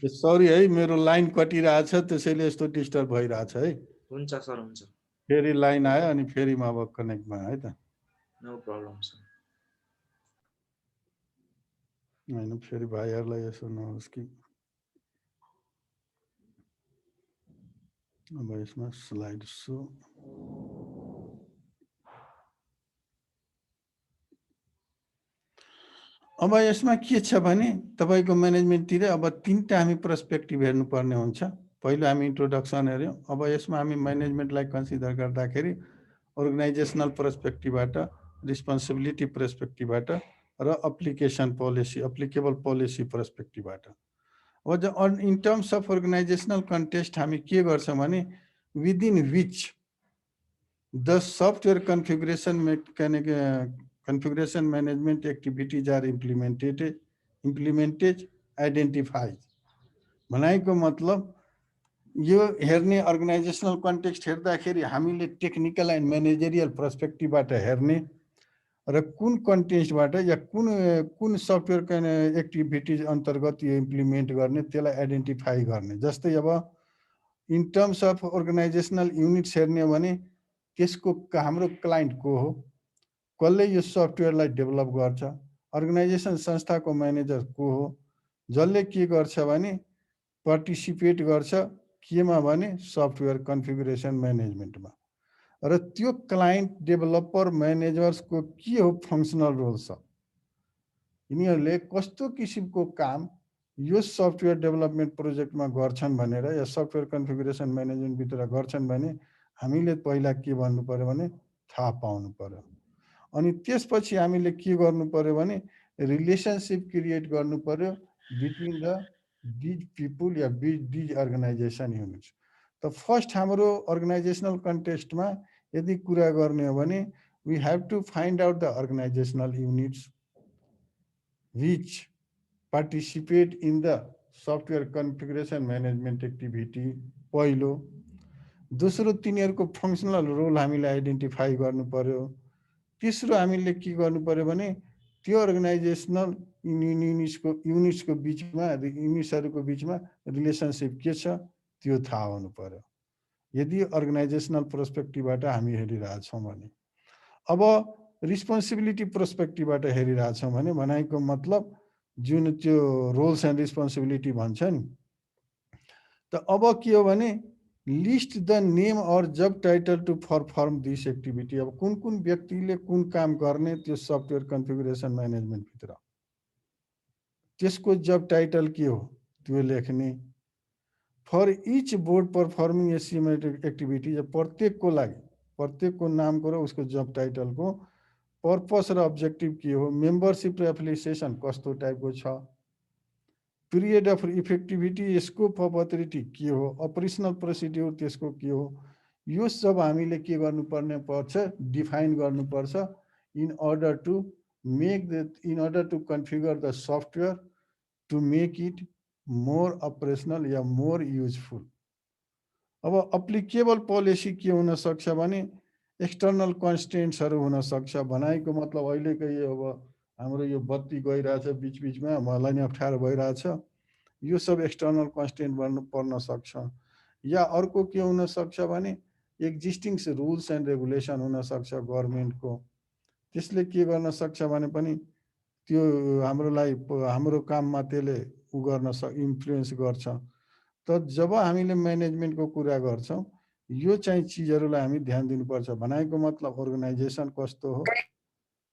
सरी है, मेरो लाइन कटिरहेछ त्यसैले यस्तो डिस्टर्ब भइरहेछ है। हुन्छ सर, हुन्छ। फेरि लाइन आयो अनि फेरि म अब कनेक्ट भयो है त। No problem sir. हैन फेरि भाइहरूलाई यसो नहोस् कि अब यसमा स्लाइड सो अब यसमा के छ भने तपाईको म्यानेजमेन्टतिर अब तीनटा हामी पर्सपेक्टिभ हेर्नुपर्ने हुन्छ। पहिलो हामी इन्ट्रोडक्सन हेर्यौं, अब यसमा हामी म्यानेजमेन्टलाई कन्सिडर गर्दाखेरि अर्गनाइजेसनल पर्सपेक्टिभबाट, रिस्पोन्सिबिलिटी पर्सपेक्टिभबाट र एप्लिकेसन पोलिसी, एप्लिकेबल पोलिसी पर्सपेक्टिभबाट। अब in terms of organisational context हामी के गर्छौं भने within which the software configuration management activities are implemented identified। भनाइको मतलब यो हेर्ने अर्गनाइजेसनल कन्टेक्स्ट हेर्दाखेरि हामीले टेक्निकल एन्ड म्यानेजरियल पर्सपेक्टिभबाट हेर्ने र कुन कन्टेक्स्टबाट या कुन सफ्टवेयर एक्टिभिटिज अन्तर्गत यो इम्प्लिमेन्ट गर्ने त्यसलाई आइडेन्टिफाई गर्ने। जस्तै अब in terms of organisational units हेर्ने हो भने त्यसको हाम्रो क्लाइन्ट को हो, कसले यो सफ्टवेयरलाई डेभलप गर्छ, अर्गनाइजेसन संस्थाको म्यानेजर को हो, जसले के गर्छ भने पार्टिसिपेट गर्छ केमा भने सफ्टवेयर कन्फिगुरेसन म्यानेजमेन्टमा। र त्यो क्लाइन्ट डेभलपर म्यानेजर्सको के हो फङ्सनल रोल छ, यिनीहरूले कस्तो किसिमको काम यो सफ्टवेयर डेभलपमेन्ट प्रोजेक्टमा गर्छन् भनेर या सफ्टवेयर कन्फिगुरेसन म्यानेजमेन्टभित्र गर्छन् भने हामीले पहिला के भन्नु पर्यो भने थाहा पाउनु पर्यो। अनि त्यसपछि हामीले के गर्नु पर्यो भने रिलेसनसिप क्रिएट गर्नु पर्यो बिट्विन द दिज पिपुल या दिज अर्गनाइजेसन युनिट्स। त फर्स्ट हाम्रो अर्गनाइजेसनल कन्टेक्स्टमा यदि कुरा गर्ने हो भने we have to find out the organizational units which participate in the software configuration management activity पहिलो। दोस्रो तिनीहरूको फङ्सनल रोल हामीले आइडेन्टिफाई गर्नु पर्यो। तेस्रो हामीले के गर्नु पर्यो भने त्यो अर्गनाइजेसनल युनिट्सको बिचमा युनिट्सहरूको बिचमा रिलेसनसिप के छ त्यो थाहा हुनु पर्यो यदि अर्गनाइजेसनल पर्सपेक्टिभबाट हामी हेरिरहेछौँ भने। अब रिस्पोन्सिबिलिटी पर्सपेक्टिभबाट हेरिरहेछौँ भने भनाइको मतलब जुन त्यो रोल्स एन्ड रिस्पोन्सिबिलिटी भन्छ नि, त अब के हो भने list the name or job title to perform this activity. अब कुन कुन व्यक्तिले कुन काम गर्ने त्यो सफ्टवेयर कन्फिगुरेसन म्यानेजमेन्टभित्र, त्यसको जब टाइटल के हो त्यो लेख्ने। For each board performing a symmetric activity, प्रत्येकको लागि प्रत्येकको नामको र उसको जब टाइटलको पर्पस र अब्जेक्टिभ के हो, मेम्बरसिप र एफिलिएसन कस्तो टाइपको छ, period of effectivity, scope of authority के हो, अपरेसनल प्रोसिड्युर त्यसको के हो, यो सब हामीले के गर्नुपर्ने पर्छ डिफाइन गर्नुपर्छ in order to configure the software to make it more operational या मोर युजफुल। अब अप्लिकेबल पोलिसी के हुन सक्छ भने एक्सटर्नल कन्स्टेन्ट्सहरू हुन सक्छ। भनाइको मतलब अहिलेको यो अब हाम्रो यो बत्ती गइरहेछ बिचबिचमा मलाई नि अप्ठ्यारो भइरहेछ, यो सब एक्सटर्नल कन्स्टेन्ट पर्न सक्छ। या अर्को के हुन सक्छ भने एक्जिस्टिङ रुल्स एन्ड रेगुलेसन हुन सक्छ गभर्मेन्टको, त्यसले के गर्न सक्छ भने पनि त्यो हाम्रो काममा त्यसले उ गर्न इन्फ्लुएन्स गर्छ। त जब हामीले म्यानेजमेन्टको कुरा गर्छौँ यो चाहिँ चिजहरूलाई हामी ध्यान दिनुपर्छ। भनाइको मतलब अर्गनाइजेसन कस्तो हो,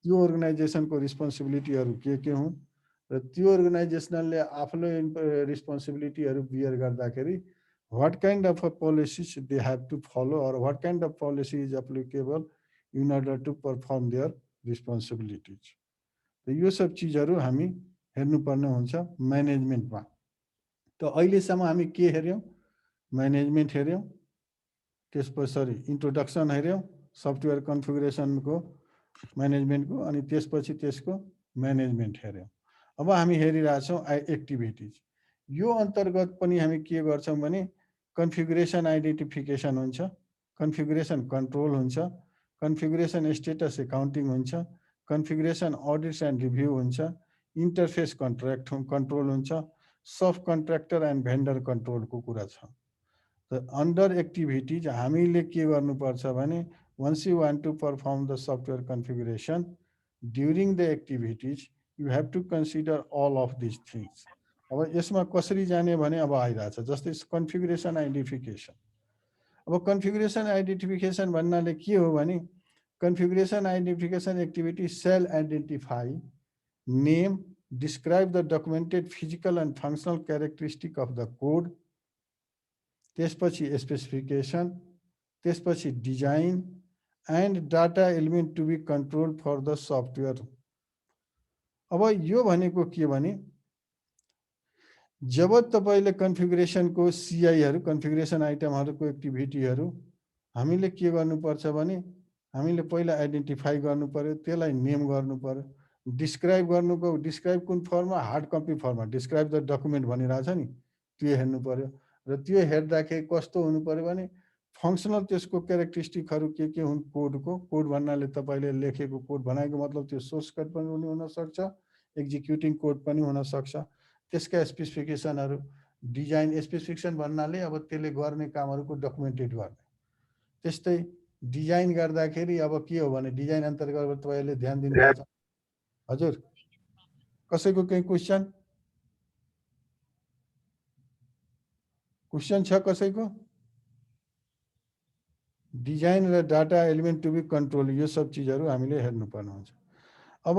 त्यो अर्गनाइजेसनको रिस्पोन्सिबिलिटीहरू के हुन् र त्यो अर्गनाइजेसनले आफ्नो रिस्पोन्सिबिलिटीहरू बियर गर्दाखेरि what kind of a policies they have to follow or what kind of policy is applicable in order to perform their responsibilities. त यो सब चिजहरू हामी हेर्नुपर्ने हुन्छ म्यानेजमेन्टमा। त अहिलेसम्म हामी के हेऱ्यौँ, म्यानेजमेन्ट हेऱ्यौँ, त्यसपछि इन्ट्रोडक्सन हेऱ्यौँ सफ्टवेयर कन्फिगुरेसनको म्यानेजमेन्टको, अनि त्यसपछि त्यसको म्यानेजमेन्ट हेऱ्यौँ। अब हामी हेरिरहेछौँ एक्टिभिटिज। यो अन्तर्गत पनि हामी के गर्छौँ भने कन्फिगुरेसन आइडेन्टिफिकेसन हुन्छ, कन्फिगुरेसन कन्ट्रोल हुन्छ, कन्फिगुरेसन स्टेटस एकाउन्टिङ हुन्छ, कन्फिगुरेसन अडिट्स एन्ड रिभ्यू हुन्छ, इन्टरफेस कन्ट्रोल हुन्छ, सब कन्ट्र्याक्टर एन्ड भेन्डर कन्ट्रोलको कुरा छ। त अन्डर एक्टिभिटिज हामीले के गर्नुपर्छ भने once you want to perform the software configuration during the activities you have to consider all of these things. अब यसमा कसरी जाने भने अब आइरहेछ जस्तै कन्फिगुरेसन आइडेन्टिफिकेसन। अब कन्फिगुरेसन आइडेन्टिफिकेसन भन्नाले के हो भने configuration identification activity shall identify, name, describe the documented physical and functional characteristic of the code, त्यसपछि स्पेसिफिकेसन, त्यसपछि design and data element to be control for the software. अब यो भनेको के भने जब तपाईले कन्फिगुरेसनको सिआईहरू कन्फिगुरेसन आइटमहरूको एक्टिभिटीहरू हामीले के गर्नुपर्छ भने हामीले पहिला आइडेन्टिफाई गर्नु पर्यो, त्यसलाई नेम गर्नु पर्यो, डिस्क्राइब गर्नुको डिस्क्राइब कुन फर्ममा, हार्ड कपी फर्ममा डिस्क्राइब द डकुमेन्ट भनिरहेछ नि त्यो हेर्नु पर्यो। र त्यो हेर्दाखेरि कस्तो हुनु पर्यो भने फङ्सनल त्यसको क्यारेक्टरिस्टिकहरू के हुन् कोडको। कोड भन्नाले तपाईँले लेखेको कोड भनेको मतलब त्यो सोर्स कोड पनि हुनसक्छ, एक्जिक्युटिङ कोड पनि हुनसक्छ। त्यसका स्पेसिफिकेसनहरू, डिजाइन स्पेसिफिकेसन भन्नाले अब त्यसले गर्ने कामहरूको डकुमेन्टेड गर्ने। त्यस्तै डिजाइन गर्दाखेरि अब के हो भने डिजाइन अन्तर्गत तपाईँले ध्यान दिनुभएको छ। हजुर कसैको केही क्वेसन छ कसैको? डिजाइन र data element to be control यो सब चिजहरू हामीले हेर्नुपर्ने हुन्छ। अब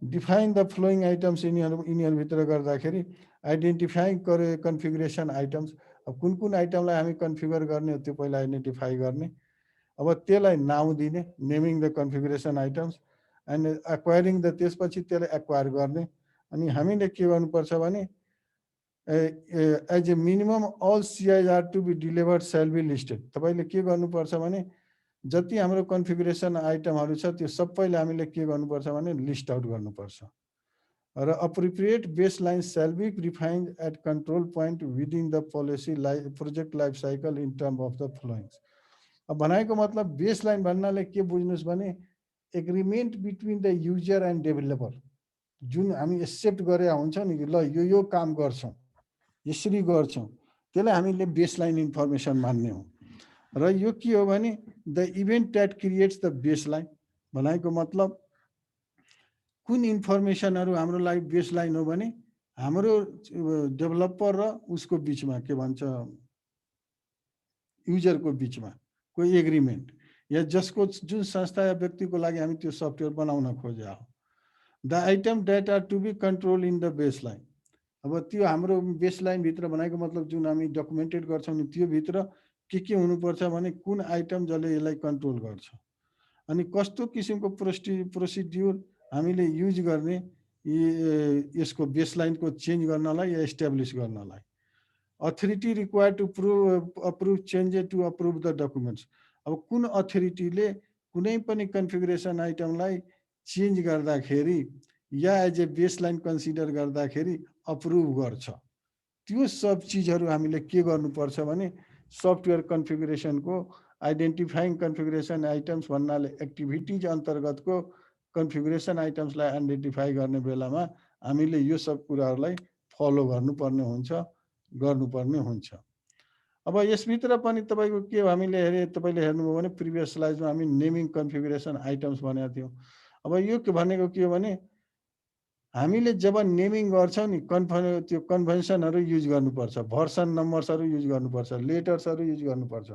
डिफाइन द फ्लोइङ आइटम्स यिनीहरूभित्र गर्दाखेरि आइडेन्टिफाइङ कन्फिगरेसन आइटम्स। अब कुन आइटमलाई हामी कन्फिगर गर्ने हो त्यो पहिला आइडेन्टिफाई गर्ने। अब त्यसलाई नाउँ दिने, naming the configuration items and acquiring the, त्यसपछि त्यसलाई एक्वायर गर्ने। अनि हामीले के गर्नुपर्छ भने as a minimum all CIR to be delivered shall be listed. तपाईँले के गर्नुपर्छ भने जति हाम्रो कन्फिगरेसन आइटमहरू छ त्यो सबैले हामीले के गर्नुपर्छ भने लिस्ट आउट गर्नुपर्छ। र appropriate base line shall be defined at control point within the policy project life cycle in term of the followings. अब भनेको मतलब बेस लाइन भन्नाले के बुझ्नुहोस् भने agreement between the user and developer. जुन हामी एक्सेप्ट गरे हुन्छ नि ल यो काम गर्छौँ, यसरी गर्छौँ, त्यसलाई हामीले बेसलाइन इन्फर्मेसन मान्ने हो। र यो के हो भने the event that creates the baseline भनेको मतलब कुन इन्फर्मेसनहरू हाम्रो लागि बेसलाइन हो भने हाम्रो डेभलपर र उसको बिचमा के भन्छ युजरको बिचमा कोही एग्रिमेन्ट या जसको जुन संस्था या व्यक्तिको लागि हामी त्यो सफ्टवेयर बनाउन खोजे हो। The item that are to be control in the baseline. अब त्यो हाम्रो बेसलाइन भित्र भनेको मतलब जुन हामी डकुमेन्टेड गर्छौँ नि त्यो भित्र के हुनुपर्छ भने कुन आइटम जसले यसलाई कन्ट्रोल गर्छ अनि कस्तो किसिमको प्रोसिड्युर हामीले युज गर्ने यसको बेसलाइनको चेन्ज गर्नलाई या एस्टाब्लिस गर्नलाई। Authority required to approve changes to approve the documents. अब कुन अथोरिटीले कुनै पनि कन्फिगरेसन आइटमलाई चेन्ज गर्दाखेरि या एज ए बेसलाइन कन्सिडर गर्दाखेरि अप्रुभ गर्छ। त्यो सब चिजहरू हामीले के गर्नुपर्छ भने सफ्टवेयर कन्फिगरेसनको आइडेन्टिफाइङ कन्फिगरेसन आइटम्स भन्नाले एक्टिभिटिज अन्तर्गतको कन्फिगरेसन आइटम्सलाई आइडेन्टिफाई गर्ने बेलामा हामीले यो सब कुराहरूलाई फलो गर्नुपर्ने हुन्छ। अब यसभित्र पनि तपाईँको के हामीले तपाईँले हेर्नुभयो भने प्रिभियस स्लाइडमा हामी नेमिङ कन्फिगरेसन आइटम्स भनेको थियौँ। अब यो भनेको के हो भने हामीले जब नेमिङ गर्छौँ नि त्यो कन्भेन्सनहरू युज गर्नुपर्छ, भर्सन नम्बर्सहरू युज गर्नुपर्छ, लेटर्सहरू युज गर्नुपर्छ।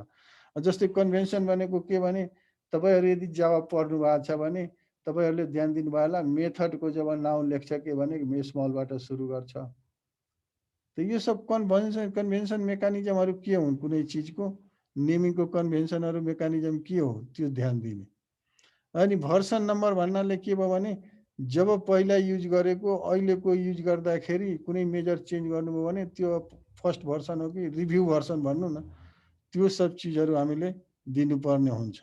जस्तै कन्भेन्सन भनेको के भने तपाईँहरू यदि जावा पढ्नु भएको छ भने तपाईँहरूले ध्यान दिनुभयो होला मेथडको जब नाउँ लेख्छ के भने स्मलबाट सुरु गर्छ। त यो सब कन्भेन्सन मेकानिजमहरू के हुन् कुनै चिजको नेमिङको कन्भेन्सनहरू मेकानिजम के हो त्यो ध्यान दिने। अनि भर्सन नम्बर भन्नाले के भयो भने जब पहिला युज गरेको अहिलेको युज गर्दाखेरि कुनै मेजर चेन्ज गर्नुभयो भने त्यो फर्स्ट भर्सन हो कि रिभ्यू भर्सन भन्नु न, त्यो सब चिजहरू हामीले दिनुपर्ने हुन्छ।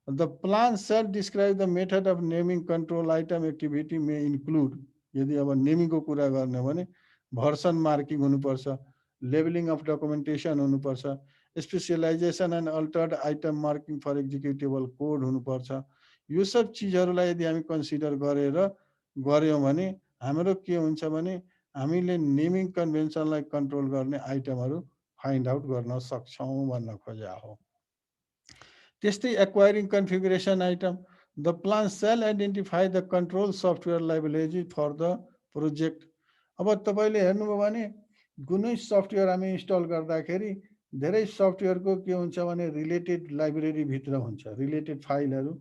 The plan shall describe the method of naming control item activity may include. यदि अब नेमिङको कुरा गर्ने हो भने भर्सन मार्किङ हुनुपर्छ, लेबलिङ अफ डकुमेन्टेसन हुनुपर्छ, specialisation and altered item marking for executable code हुनुपर्छ। यो सब चिजहरूलाई यदि हामी कन्सिडर गऱ्यौँ भने हाम्रो के हुन्छ भने हामीले नेमिङ कन्भेन्सनलाई कन्ट्रोल गर्ने आइटमहरू फाइन्ड आउट गर्न सक्छौँ भन्न खोजेको हो। त्यस्तै acquiring configuration item the plan shall identify the control software library for the project. अब तपाईँले हेर्नुभयो भने कुनै सफ्टवेयर हामी इन्स्टल गर्दाखेरि धेरै सफ्टवेयरको के हुन्छ भने रिलेटेड लाइब्रेरीभित्र हुन्छ, रिलेटेड फाइलहरू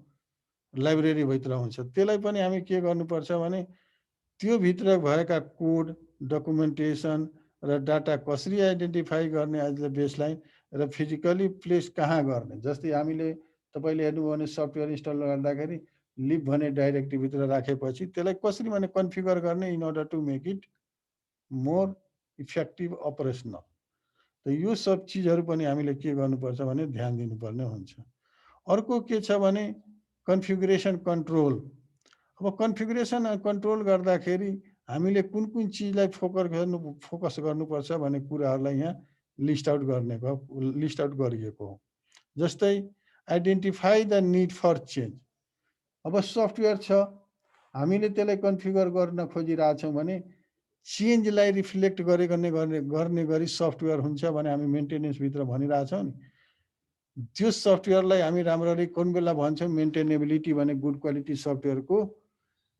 लाइब्रेरीभित्र हुन्छ। त्यसलाई पनि हामी के गर्नुपर्छ भने त्यो भित्र भएका कोड, डकुमेन्टेसन र डाटा कसरी आइडेन्टिफाई गर्ने एज द बेसलाइन र फिजिकली प्लेस कहाँ गर्ने। जस्तै हामीले तपाईँले हेर्नुभयो भने सफ्टवेयर इन्स्टल गर्दाखेरि लिभ भन्ने डाइरेक्टरीभित्र राखेपछि त्यसलाई कसरी भने कन्फिगर गर्ने in order to make it more effective operational. त यो सब चिजहरू पनि हामीले के गर्नुपर्छ भने ध्यान दिनुपर्ने हुन्छ। अर्को के छ भने कन्फिगरेसन कन्ट्रोल। अब कन्फिगरेसन कन्ट्रोल गर्दाखेरि हामीले कुन चिजलाई फोकस गर्नुपर्छ भन्ने कुराहरूलाई यहाँ लिस्ट आउट गरिएको हो। जस्तै identify the need for change. अब सफ्टवेयर छ, हामीले त्यसलाई कन्फिगर गर्न खोजिरहेछौँ भने चेन्जलाई रिफ्लेक्ट गर्ने गरी सफ्टवेयर हुन्छ भने हामी मेन्टेनेन्सभित्र भनिरहेछौँ नि, त्यो सफ्टवेयरलाई हामी राम्ररी कुन बेला भन्छौँ मेन्टेनेबिलिटी भने गुड क्वालिटी सफ्टवेयरको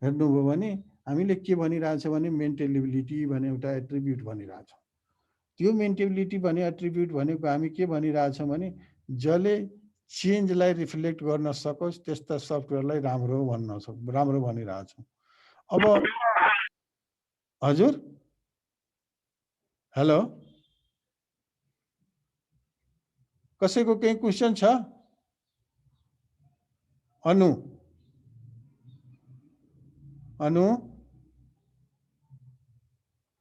हेर्नुभयो भने हामीले के भनिरहेछौँ भने मेन्टेनेबिलिटी भने एउटा एट्रिब्युट भनिरहेछौँ। त्यो मेन्टेनेबिलिटी भने एट्रिब्युट भनेको हामी के भनिरहेछौँ भने जसले चेन्जलाई रिफ्लेक्ट गर्न सकोस् त्यस्ता सफ्टवेयरलाई राम्रो भनिरहेछौँ। अब हजुर हेलो, कसैको केही क्वेसन छ? अनु अनु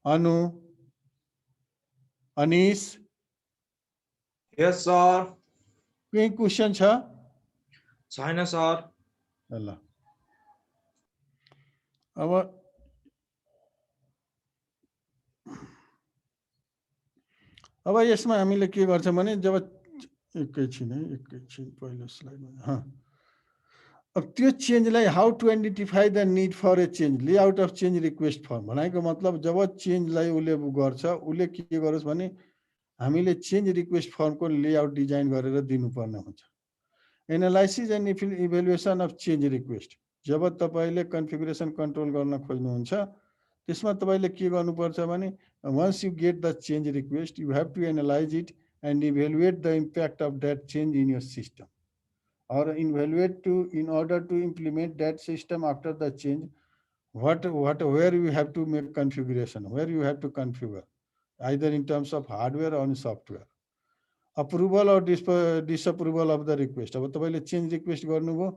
अनु अनिश, Yes, sir. केही क्वेसन छ? छैन सर। ल अब यसमा हामीले के गर्छौँ भने जब एकैछिन पहिलो स्लाइडमा अब त्यो चेन्जलाई how to identify the need for a change, layout of change request form भनेको मतलब जब चेन्जलाई उसले गर्छ उसले के गरोस् भने हामीले चेन्ज रिक्वेस्ट फर्मको लेआउट डिजाइन गरेर दिनुपर्ने हुन्छ। Analysis and evaluation of change request, जब तपाईँले कन्फिगरेसन कन्ट्रोल गर्न खोज्नुहुन्छ त्यसमा तपाईँले के गर्नुपर्छ भने once you get the change request you have to analyze it and evaluate the impact of that change in your system, or in order to implement that system after the change where you have to make configuration, where you have to configure either in terms of hardware or software. Approval or disapproval of the request, अब तपाईँले change request गर्नुभयो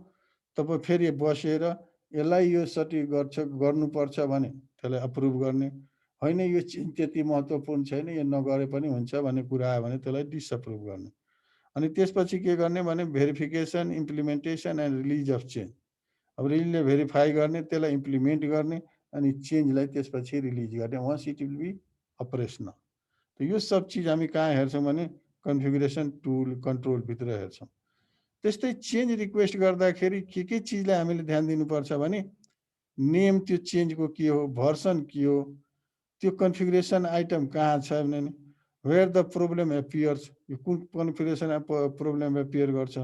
तपाईँ फेरि बसेर यसलाई यो गर्नुपर्छ भने त्यसलाई अप्रुभ गर्ने, होइन यो चेन्ज त्यति महत्त्वपूर्ण छैन यो नगरे पनि हुन्छ भन्ने कुरा आयो भने त्यसलाई डिसअप्रुभ गर्ने। अनि त्यसपछि के गर्ने भने verification, implementation and release of change. अब रिलिजले भेरिफाई गर्ने, त्यसलाई इम्प्लिमेन्ट गर्ने अनि चेन्जलाई त्यसपछि रिलिज गर्ने, once it will be operational. त यो सब चिज हामी कहाँ हेर्छौँ भने कन्फिगरेसन टुल कन्ट्रोलभित्र हेर्छौँ। त्यस्तै चेन्ज रिक्वेस्ट गर्दाखेरि के चिजलाई हामीले ध्यान दिनुपर्छ भने नेम त्यो चेन्जको के हो, भर्सन के हो, त्यो कन्फिगरेसन आइटम कहाँ छ भने वेयर द प्रब्लम एपियर्स, यो कुन कन्फिगरेसन प्रब्लम एपियर गर्छ,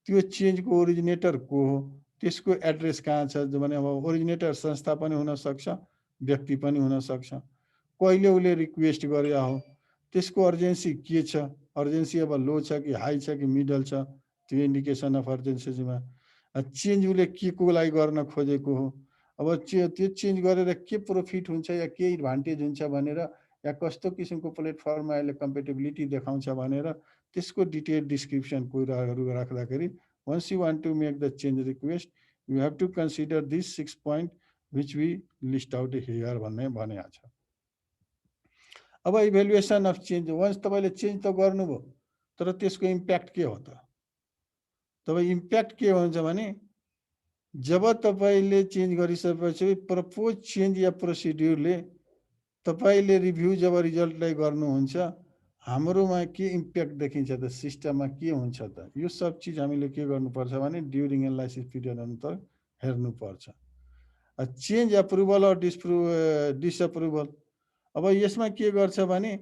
त्यो चेन्जको ओरिजिनेटर को हो, त्यसको एड्रेस कहाँ छ भने अब ओरिजिनेटर संस्था पनि हुनसक्छ, व्यक्ति पनि हुनसक्छ, कहिले उसले रिक्वेस्ट गरे हो, त्यसको अर्जेन्सी के छ, अर्जेन्सी अब लो छ कि हाई छ कि मिडल छ, त्यो इन्डिकेसन अफ अर्जेन्सीमा चेन्ज उसले के को लागि गर्न खोजेको हो, अब त्यो चेन्ज गरेर के प्रफिट हुन्छ या के एडभान्टेज हुन्छ भनेर या कस्तो किसिमको प्लेटफर्ममा अहिले कम्पेटेबिलिटी देखाउँछ भनेर त्यसको डिटेल डिस्क्रिप्सन कुराहरू राख्दाखेरि once you want to make the change request you have to consider this 6 point which we list out here भनेको छ। अब इभ्यालुएसन अफ चेन्ज, वन्स तपाईँले चेन्ज त गर्नुभयो तर त्यसको इम्प्याक्ट के हो त, तपाईँ इम्प्याक्ट के हुन्छ भने जब तपाईँले चेन्ज गरिसकेपछि प्रपोज चेन्ज या प्रोसिड्युरले तपाईँले रिभ्यू जब रिजल्टलाई गर्नुहुन्छ हाम्रोमा के इम्प्याक्ट देखिन्छ त, सिस्टममा के हुन्छ त, यो सब चिज हामीले के गर्नुपर्छ भने ड्युरिङ एनालाइसिस पिरियड अन्तर हेर्नुपर्छ। चेन्ज अप्रुभल अर डिसअप्रुभल, अब यसमा के गर्छ भने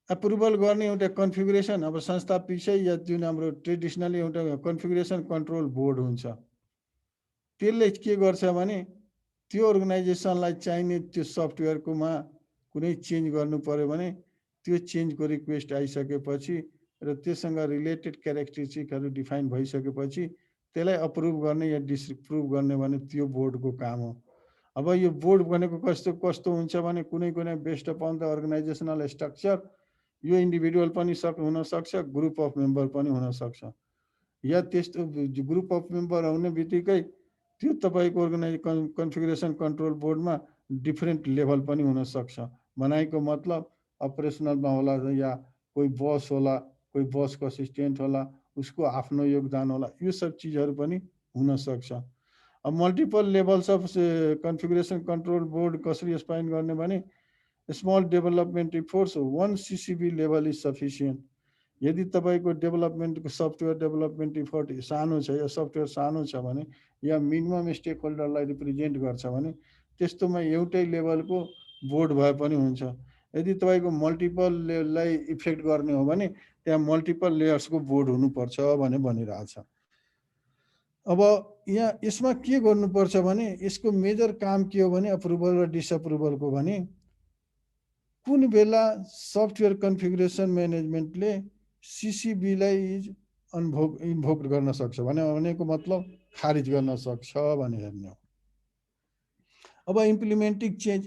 अप्रुभल गर्ने एउटा कन्फिगरेसन, अब संस्था पछि या जुन हाम्रो ट्रेडिसनली एउटा कन्फिगरेसन कन्ट्रोल बोर्ड हुन्छ त्यसले के गर्छ भने त्यो अर्गनाइजेसनलाई चाहिने त्यो सफ्टवेयरकोमा कुनै चेन्ज गर्नु पर्यो भने त्यो चेन्जको रिक्वेस्ट आइसकेपछि र त्योसँग रिलेटेड क्यारेक्टरिस्टिकहरू डिफाइन भइसकेपछि त्यसलाई अप्रुभ गर्ने या डिसअप्रुभ गर्ने भने त्यो बोर्डको काम हो। अब यो बोर्ड भनेको कस्तो हुन्छ भने कुनै based upon the organisational structure यो इन्डिभिजुअल पनि हुनसक्छ, ग्रुप अफ मेम्बर पनि हुनसक्छ, या त्यस्तो ग्रुप अफ मेम्बर हुने बित्तिकै त्यो तपाईँको कन्फिगरेसन कन्ट्रोल बोर्डमा डिफ्रेन्ट लेभल पनि हुनसक्छ। भनेको मतलब अपरेसनलमा होला या कोही बस होला, कोही बसको असिस्टेन्ट होला, उसको आफ्नो योगदान होला, यो सब चिजहरू पनि हुनसक्छ। अब multiple levels of configuration control board कसरी स्पाइन गर्ने भने small development efforts 1 CCB level is sufficient. यदि तपाईँको डेभलपमेन्टको सफ्टवेयर डेभलपमेन्ट इफर्ट सानो छ या सफ्टवेयर सानो छ भने या मिनिमम स्टेक होल्डरलाई रिप्रेजेन्ट गर्छ भने त्यस्तोमा एउटै लेभलको बोर्ड भए पनि हुन्छ। यदि तपाईँको मल्टिपल लेभललाई इफेक्ट गर्ने हो भने त्यहाँ मल्टिपल लेयर्सको बोर्ड हुनुपर्छ भने भनिरहेछ। अब यहाँ यसमा के गर्नुपर्छ भने यसको मेजर काम के हो भने अप्रुभल र डिसअप्रुभलको भने कुन बेला सफ्टवेयर कन्फिगरेसन म्यानेजमेन्टले सिसिबीलाई इन्भोक गर्न सक्छ भनेको मतलब खारिज गर्न सक्छ भने हेर्ने हो। अब इम्प्लिमेन्टिङ चेन्ज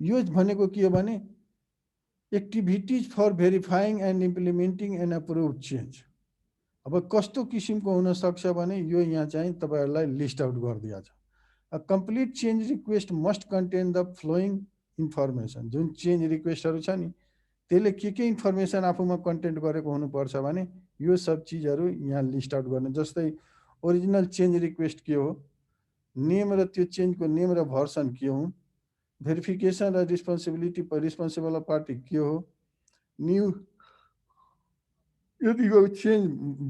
यो भनेको के हो भने activities for verifying and implementing and approve change. अब कस्तो किसिमको हुनसक्छ भने यो यहाँ चाहिँ तपाईँहरूलाई लिस्ट आउट गरिदिएको छ। A complete change request must contain the following information. जुन चेन्ज रिक्वेस्टहरू छ नि त्यसले के इन्फर्मेसन आफूमा कन्टेन्ट गरेको हुनुपर्छ भने यो सब चिजहरू यहाँ लिस्ट आउट गर्ने। जस्तै ओरिजिनल चेन्ज रिक्वेस्ट के हो, नेम र त्यो चेन्जको नेम र भर्सन के हुन्, भेरिफिकेसन र रिस्पोन्सिबल पार्टी के हो, न्यू यदि यो चेन्ज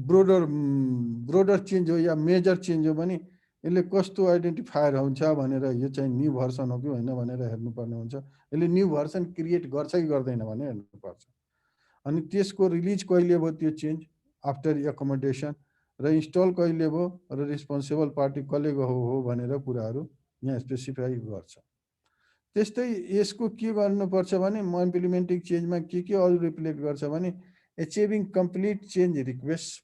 ब्रोडर चेन्ज हो या मेजर चेन्ज हो भने यसले कस्तो आइडेन्टिफायर हुन्छ भनेर यो चाहिँ न्यू भर्सन हो कि होइन भनेर हेर्नुपर्ने हुन्छ। यसले न्यू भर्सन क्रिएट गर्छ कि गर्दैन भने हेर्नुपर्छ। अनि त्यसको रिलिज कहिले भयो त्यो चेन्ज आफ्टर एकोमोडेसन र इन्स्टल कहिले भयो र रिस्पोन्सिबल पार्टी कसले हो भनेर कुराहरू यहाँ स्पेसिफाई गर्छ। त्यस्तै यसको के गर्नुपर्छ भने इम्प्लिमेन्टिङ चेन्जमा के अरू रिफ्लेक्ट गर्छ भने achieving complete change requests,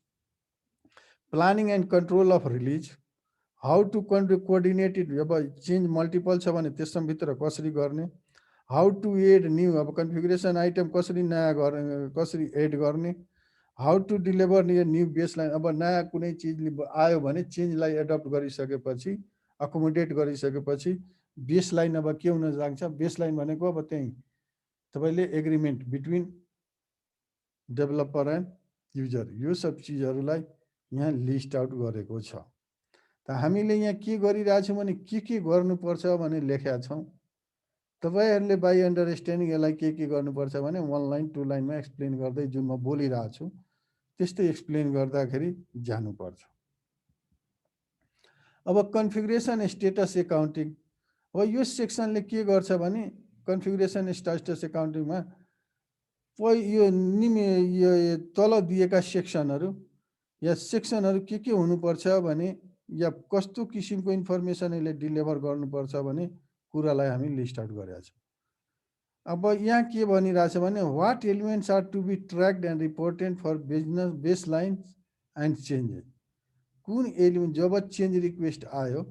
planning and control of release, how to coordinate it, अब चेन्ज मल्टिपल छ भने त्यसभित्र कसरी गर्ने, how to add new, अब कन्फिगरेसन आइटम कसरी नयाँ गर्ने, कसरी एड गर्ने, how to deliver new baseline. अब नयाँ कुनै चिज आयो भने चेन्जलाई एडप्ट गरिसकेपछि अकोमोडेट गरिसकेपछि बेसलाइन अब के हुन जान्छ, बेसलाइन भनेको अब त्यही तपाईँले agreement between developer and user यो सब चिजहरूलाई यहाँ लिस्ट आउट गरेको छ। त हामीले यहाँ के गरिरहेछौँ भने के गर्नुपर्छ भने लेखेका छौँ। तपाईँहरूले बाई अन्डरस्ट्यान्डिङ यसलाई के गर्नुपर्छ भने 1 लाइन 2 लाइनमा एक्सप्लेन गर्दै जुन म बोलिरहेको छु त्यस्तै एक्सप्लेन गर्दाखेरि जानुपर्छ। अब कन्फिगरेसन स्टेटस एकाउन्टिङ, अब यो सेक्सनले के गर्छ भने कन्फिगरेसन स्टेटस एकाउन्टिङमा यो तल दिएका सेक्सनहरू या सेक्सनहरू के हुनुपर्छ भने या कस्तो किसिमको इन्फर्मेसन यसले डिलिभर गर्नुपर्छ भने कुरालाई हामी लिस्ट आउट गरेका छौँ। अब यहाँ के भनिरहेछ भने what elements are to be tracked and reported for business baseline and changes. कुन एलिमेन्ट जब चेन्ज रिक्वेस्ट आयो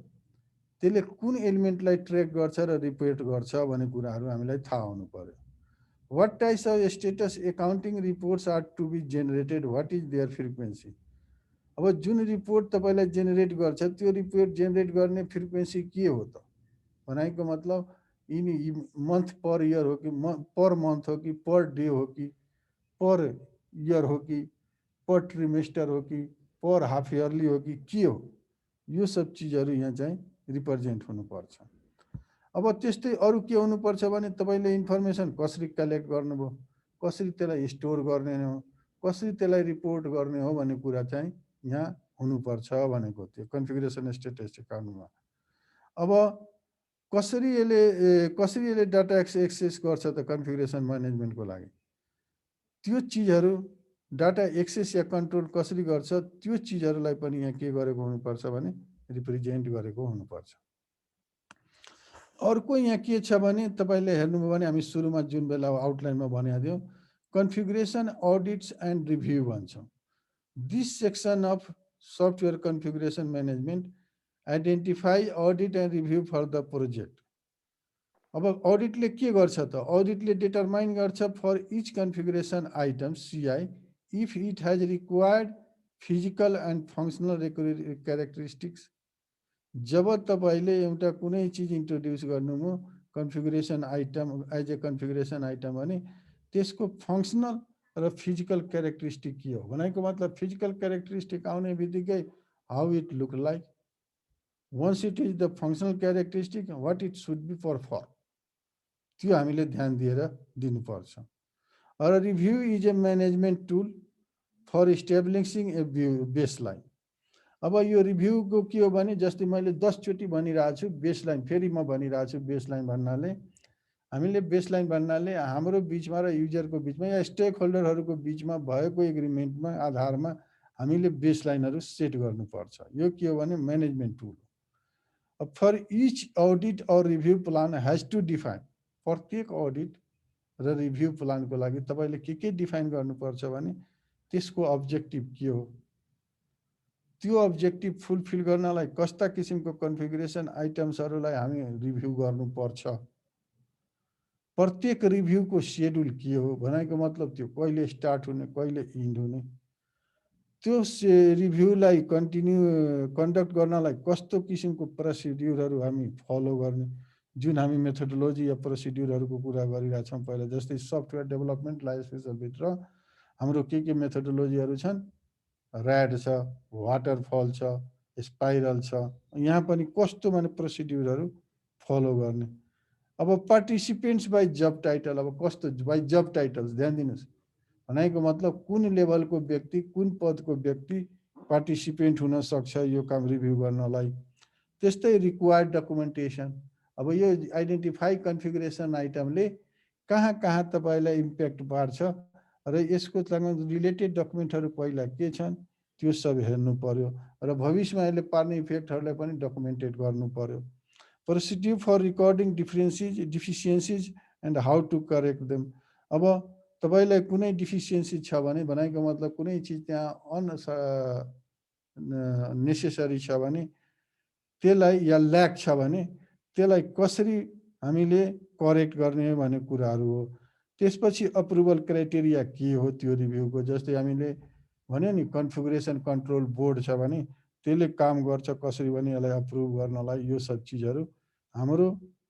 त्यसले कुन एलिमेन्टलाई ट्र्याक गर्छ र रिपोर्ट गर्छ भन्ने कुराहरू हामीलाई थाहा हुनु पर्यो। What types of status accounting reports are to be generated? What is their frequency? अब जुन रिपोर्ट तपाईँलाई जेनेरेट गर्छ त्यो रिपोर्ट जेनेरेट गर्ने फ्रिक्वेन्सी के हो त भनेको मतलब यिनी मन्थ पर इयर हो कि पर मन्थ हो कि पर डे हो कि पर इयर हो कि पर ट्रिमेस्टर हो कि पर हाफ इयरली हो कि के हो, यो सब चिजहरू यहाँ चाहिँ रिप्रेजेन्ट हुनुपर्छ। अब त्यस्तै अरू के हुनुपर्छ भने तपाईँले इन्फर्मेसन कसरी कलेक्ट गर्नुभयो, कसरी त्यसलाई स्टोर गर्ने हो, कसरी त्यसलाई रिपोर्ट गर्ने हो भन्ने कुरा चाहिँ यहाँ हुनुपर्छ भनेको त्यो कन्फिगरेसन स्टेटस एकाउन्टमा। अब कसरी यसले डाटा एक्सेस गर्छ त कन्फिगरेसन म्यानेजमेन्टको लागि त्यो चिजहरू डाटा एक्सेस या कन्ट्रोल कसरी गर्छ त्यो चिजहरूलाई पनि यहाँ के गरेको हुनुपर्छ भने रिप्रेजेन्ट गरेको हुनुपर्छ। अर्को यहाँ के छ भने तपाईँले हेर्नुभयो भने हामी सुरुमा जुन बेला आउटलाइनमा भनेको थियौँ कन्फिगरेसन अडिट्स एन्ड रिभ्यू भन्छौँ। This section of software configuration management identify audit and review for the project. अब अडिटले के गर्छ त, अडिटले डिटरमाइन गर्छ for each configuration item CI if it has required physical and functional characteristics. जब तपाईँले एउटा कुनै चिज इन्ट्रोड्युस गर्नुभयो configuration item as a configuration item भने त्यसको फङ्सनल र फिजिकल क्यारेक्टरिस्टिक के हो भनेको मतलब फिजिकल क्यारेक्टरिस्टिक आउने बित्तिकै how it look like, once it is the functional characteristic what it should be perform, त्यो हामीले ध्यान दिएर दिनुपर्छ। र review is a management tool for establishing a baseline. अब यो रिभ्यूको के हो भने जस्तै मैले 10 चोटि भनिरहेको छु बेसलाइन, फेरि म भनिरहेको छु बेसलाइन भन्नाले हामीले बेसलाइन भन्नाले हाम्रो बिचमा र युजरको बिचमा या स्टेक होल्डरहरूको बिचमा भएको एग्रिमेन्टमा आधारमा हामीले बेसलाइनहरू सेट गर्नुपर्छ। यो के हो भने management tool. For each audit or review plan has to define, प्रत्येक अडिट र रिभ्यू प्लानको लागि तपाईँले के डिफाइन गर्नुपर्छ भने त्यसको अब्जेक्टिभ के हो, त्यो अब्जेक्टिभ फुलफिल गर्नलाई कस्ता किसिमको कन्फिगरेसन आइटम्सहरूलाई हामी रिभ्यू गर्नुपर्छ, प्रत्येक रिभ्यूको सेड्युल के हो, भनेको मतलब त्यो कहिले स्टार्ट हुने कहिले इन्ड हुने, त्यो रिभ्यूलाई कन्डक्ट गर्नलाई कस्तो किसिमको प्रोसिड्युरहरू हामी फलो गर्ने, जुन हामी मेथोडोलोजी या प्रोसिड्युरहरूको कुरा गरिरहेछौँ पहिला। जस्तै सफ्टवेयर डेभलपमेन्ट लाइफ साइकलभित्र हाम्रो के मेथोडोलोजीहरू छन्, ऱ्याड छ, वाटरफल छ, स्पाइरल छ, यहाँ पनि कस्तो माने प्रोसिड्युरहरू फलो गर्ने। अब पार्टिसिपेन्ट्स बाई जब टाइटल, अब कस्तो बाई जब टाइटल्स ध्यान दिनुहोस्, भनेको मतलब कुन लेभलको व्यक्ति कुन पदको व्यक्ति पार्टिसिपेन्ट हुन सक्छ यो काम रिभ्यू गर्नलाई। त्यस्तै रिक्वायर्ड डकुमेन्टेसन, अब यो आइडेन्टिफाई कन्फिगरेसन आइटमले कहाँ कहाँ तपाईँलाई इम्प्याक्ट पार्छ र यसको रिलेटेड डकुमेन्टहरू पहिला के छन् त्यो सब हेर्नु पर्यो र भविष्यमा यसले पार्ने इफेक्टहरूलाई पनि डकुमेन्टेड गर्नु पर्यो। Procedure for recording deficiencies and how to correct them. अब तपाईँलाई कुनै डिफिसियन्सी छ भने, भनेको मतलब कुनै चिज त्यहाँ नेसेसरी छ भने त्यसलाई या ल्याक छ भने त्यसलाई कसरी हामीले करेक्ट गर्ने भन्ने कुराहरू हो। त्यसपछि अप्रुभल क्राइटेरिया के हो त्यो रिभ्यूको, जस्तै हामीले भन्यो नि कन्फिगरेसन कन्ट्रोल बोर्ड छ भने त्यसले काम गर्छ कसरी भने यसलाई अप्रुभ गर्नलाई, यो सब चिजहरू हाम्रो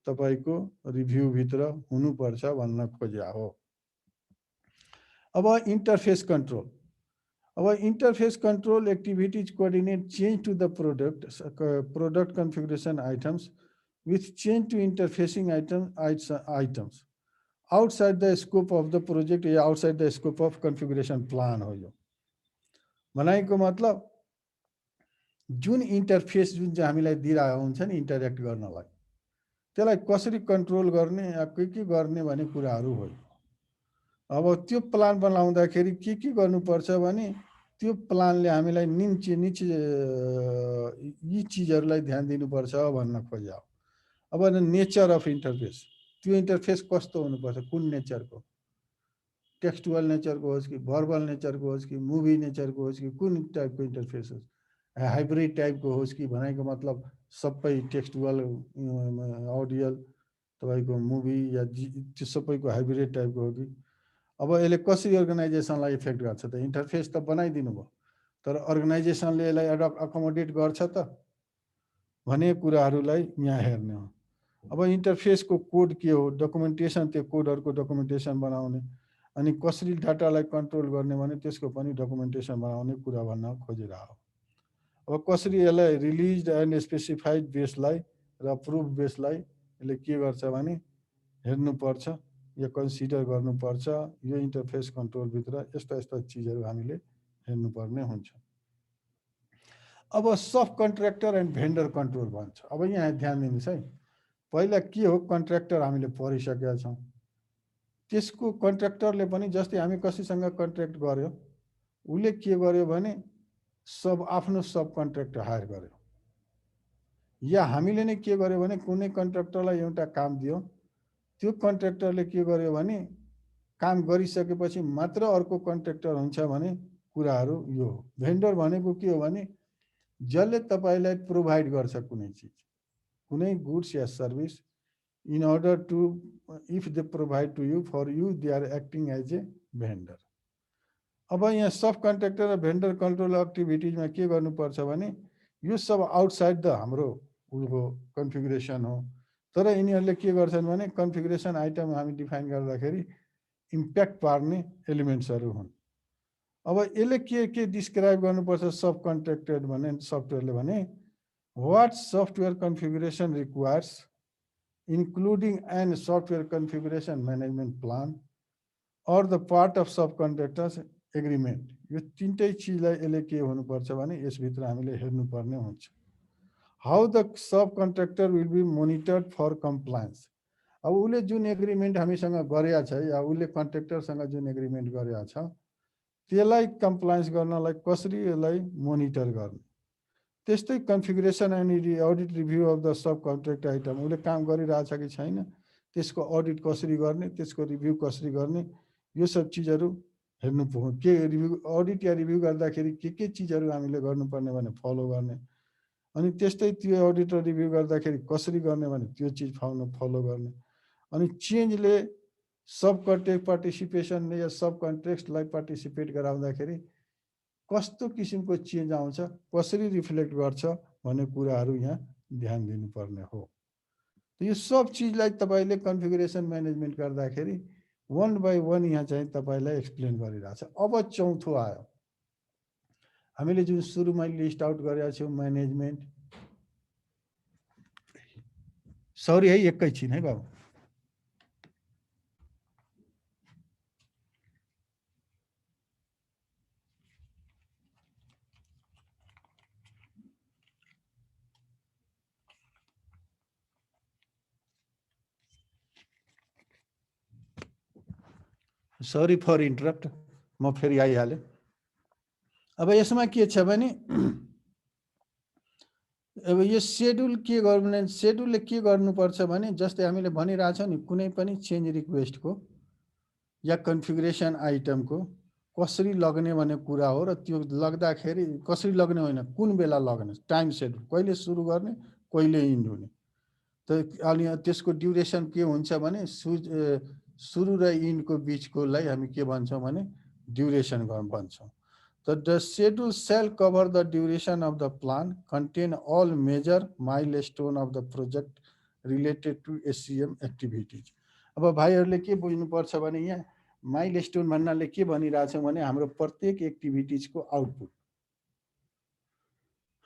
तपाईँको रिभ्यूभित्र हुनुपर्छ भन्न खोज्या हो। अब इन्टरफेस कन्ट्रोल, अब interface control activities coordinate change to the product configuration items with change to interfacing items outside the scope of the project yeah outside the scope of configuration plan हो। यो भनेको मतलब जुन इन्टरफेस जुन चाहिँ हामीलाई दिइरहेको हुन्छ नि इन्टरेक्ट गर्नलाई, त्यसलाई कसरी कन्ट्रोल गर्ने या के गर्ने भन्ने कुराहरू हो। अब त्यो प्लान बनाउँदाखेरि के गर्नुपर्छ भने त्यो प्लानले हामीलाई निचे यी चिजहरूलाई ध्यान दिनुपर्छ भन्न खोज्या हो। अब नेचर अफ इन्टरफेस, त्यो इन्टरफेस कस्तो हुनुपर्छ, कुन नेचरको, टेक्सटुअल नेचरको होस् कि भर्बल नेचरको होस् कि मुभी नेचरको होस् कि कुन टाइपको इन्टरफेस होस्, हाइब्रिड टाइपको होस् कि भनेको मतलब सबै टेक्सटुअल अडियल तपाईँको मुभी या त्यो सबैको हाइब्रिड टाइपको हो कि। अब यसले कसरी अर्गनाइजेसनलाई इफेक्ट गर्छ त, इन्टरफेस त बनाइदिनु भयो तर अर्गनाइजेसनले यसलाई अकोमोडेट गर्छ त भन्ने कुराहरूलाई यहाँ हेर्ने हो। अब इन्टरफेसको कोड के हो, डकुमेन्टेसन, त्यो कोडहरूको डकुमेन्टेसन बनाउने, अनि कसरी डाटालाई कन्ट्रोल गर्ने भने त्यसको पनि डकुमेन्टेसन बनाउने कुरा भन्न खोजिरहेको। अब कसरी यसलाई रिलिज एन्ड स्पेसिफाइड बेसलाई र अप्रुभ बेसलाई यसले के गर्छ भने हेर्नुपर्छ या कन्सिडर गर्नुपर्छ। यो इन्टरफेस कन्ट्रोलभित्र यस्ता यस्ता चिजहरू हामीले हेर्नुपर्ने हुन्छ। अब सब कन्ट्र्याक्टर एन्ड भेन्डर कन्ट्रोल भन्छ। अब यहाँ ध्यान दिनुहोस् है, पहिला के हो कन्ट्र्याक्टर हामीले पढिसकेका छौँ, त्यसको कन्ट्र्याक्टरले पनि जस्तै हामी कसैसँग कन्ट्र्याक्ट गर्यो उसले के गर्यो भने आफ्नो सब कन्ट्र्याक्टर हायर गर्यो, या हामीले नै के गर्यो भने कुनै कन्ट्र्याक्टरलाई एउटा काम दियो, त्यो कन्ट्र्याक्टरले के गर्यो भने काम गरिसकेपछि मात्र अर्को कन्ट्र्याक्टर हुन्छ भने कुराहरू यो हो। भेन्डर भनेको के हो भने जसले तपाईँलाई प्रोभाइड गर्छ कुनै चिज, कुनै goods yeah service, in order to if they provide to you, for you they are acting as a vendor। अब यहाँ सब कन्ट्र्याक्टर र भेन्डर कन्ट्रोल एक्टिभिटिजमा के गर्नुपर्छ भने यो सब आउटसाइड द हाम्रो उको कन्फिगरेसन हो, तर यिनीहरूले के गर्छन् भने कन्फिगरेसन आइटम हामी डिफाइन गर्दाखेरि इम्प्याक्ट पार्ने एलिमेन्ट्सहरू हुन्। अब यसले के डिस्क्राइब गर्नुपर्छ सब कन्ट्र्याक्टेड भने सफ्टवेयरले भने what software configuration requires including an software configuration management plan or the part of subcontractors agreement। यो तीनटै चिजलाई यसले के हुनुपर्छ भने यसभित्र हामीले हेर्नुपर्ने हुन्छ। How the subcontractor will be monitored for compliance. अब उसले जुन एग्रिमेन्ट हामीसँग गरेका छ या उसले कन्ट्र्याक्टरसँग जुन एग्रिमेन्ट गरेका छ त्यसलाई कम्प्लायन्स गर्नलाई कसरी यसलाई मोनिटर गर्ने, त्यस्तै configuration and audit review of the subcontract item, उसले काम गरिरहेछ कि छैन त्यसको अडिट कसरी गर्ने, त्यसको रिभ्यू कसरी गर्ने, यो सब चिजहरू हेर्नु के रिभ्यू अडिट या रिभ्यू गर्दाखेरि के चिजहरू हामीले गर्नुपर्ने भने फलो गर्ने, अनि त्यस्तै त्यो अडिट र रिभ्यू गर्दाखेरि कसरी गर्ने भने त्यो चिज फलो गर्ने, अनि चेन्जले सब कन्ट्र्याक्ट पार्टिसिपेसनले या सब कन्ट्र्याक्टलाई पार्टिसिपेट गराउँदाखेरि कस्तो किसिमको चेन्ज आउँछ, कसरी रिफ्लेक्ट गर्छ भन्ने कुराहरू यहाँ ध्यान दिनुपर्ने हो। यो सब चिजलाई तपाईँले कन्फिगरेसन म्यानेजमेन्ट गर्दाखेरि वन बाई वन यहाँ चाहिँ तपाईँलाई एक्सप्लेन गरिरहेछ। अब चौथो आयो, हामीले जुन सुरुमा लिस्ट आउट गरेका छौँ म्यानेजमेन्ट, सरी है एकैछिन है बाबु, सरी फर इन्टरप्ट, म फेरि आइहालेँ। अब यसमा के छ भने अब यो सेड्युल के गर्नु, सेड्युलले के गर्नुपर्छ भने जस्तै हामीले भनिरहेछौँ नि कुनै पनि चेन्ज रिक्वेस्टको या कन्फिगरेसन आइटमको कसरी लग्ने भन्ने कुरा हो र त्यो लग्दाखेरि कसरी लग्ने होइन, कुन बेला लग्ने, टाइम सेड्युल कहिले सुरु गर्ने कहिले इन्ड हुने, त अनि त्यसको ड्युरेसन के हुन्छ भने सुरु र इन्डको बिचकोलाई हामी के भन्छौँ भने ड्युरेसन भन्छौँ। The schedule shall cover the duration of the plan, contain all major milestone of the project related to SCM activities. अब भाइहरूले के बुझ्नुपर्छ भने यहाँ माइलस्टोन भन्नाले के भनिरहेछौँ भने हाम्रो प्रत्येक एक्टिभिटिजको आउटपुट,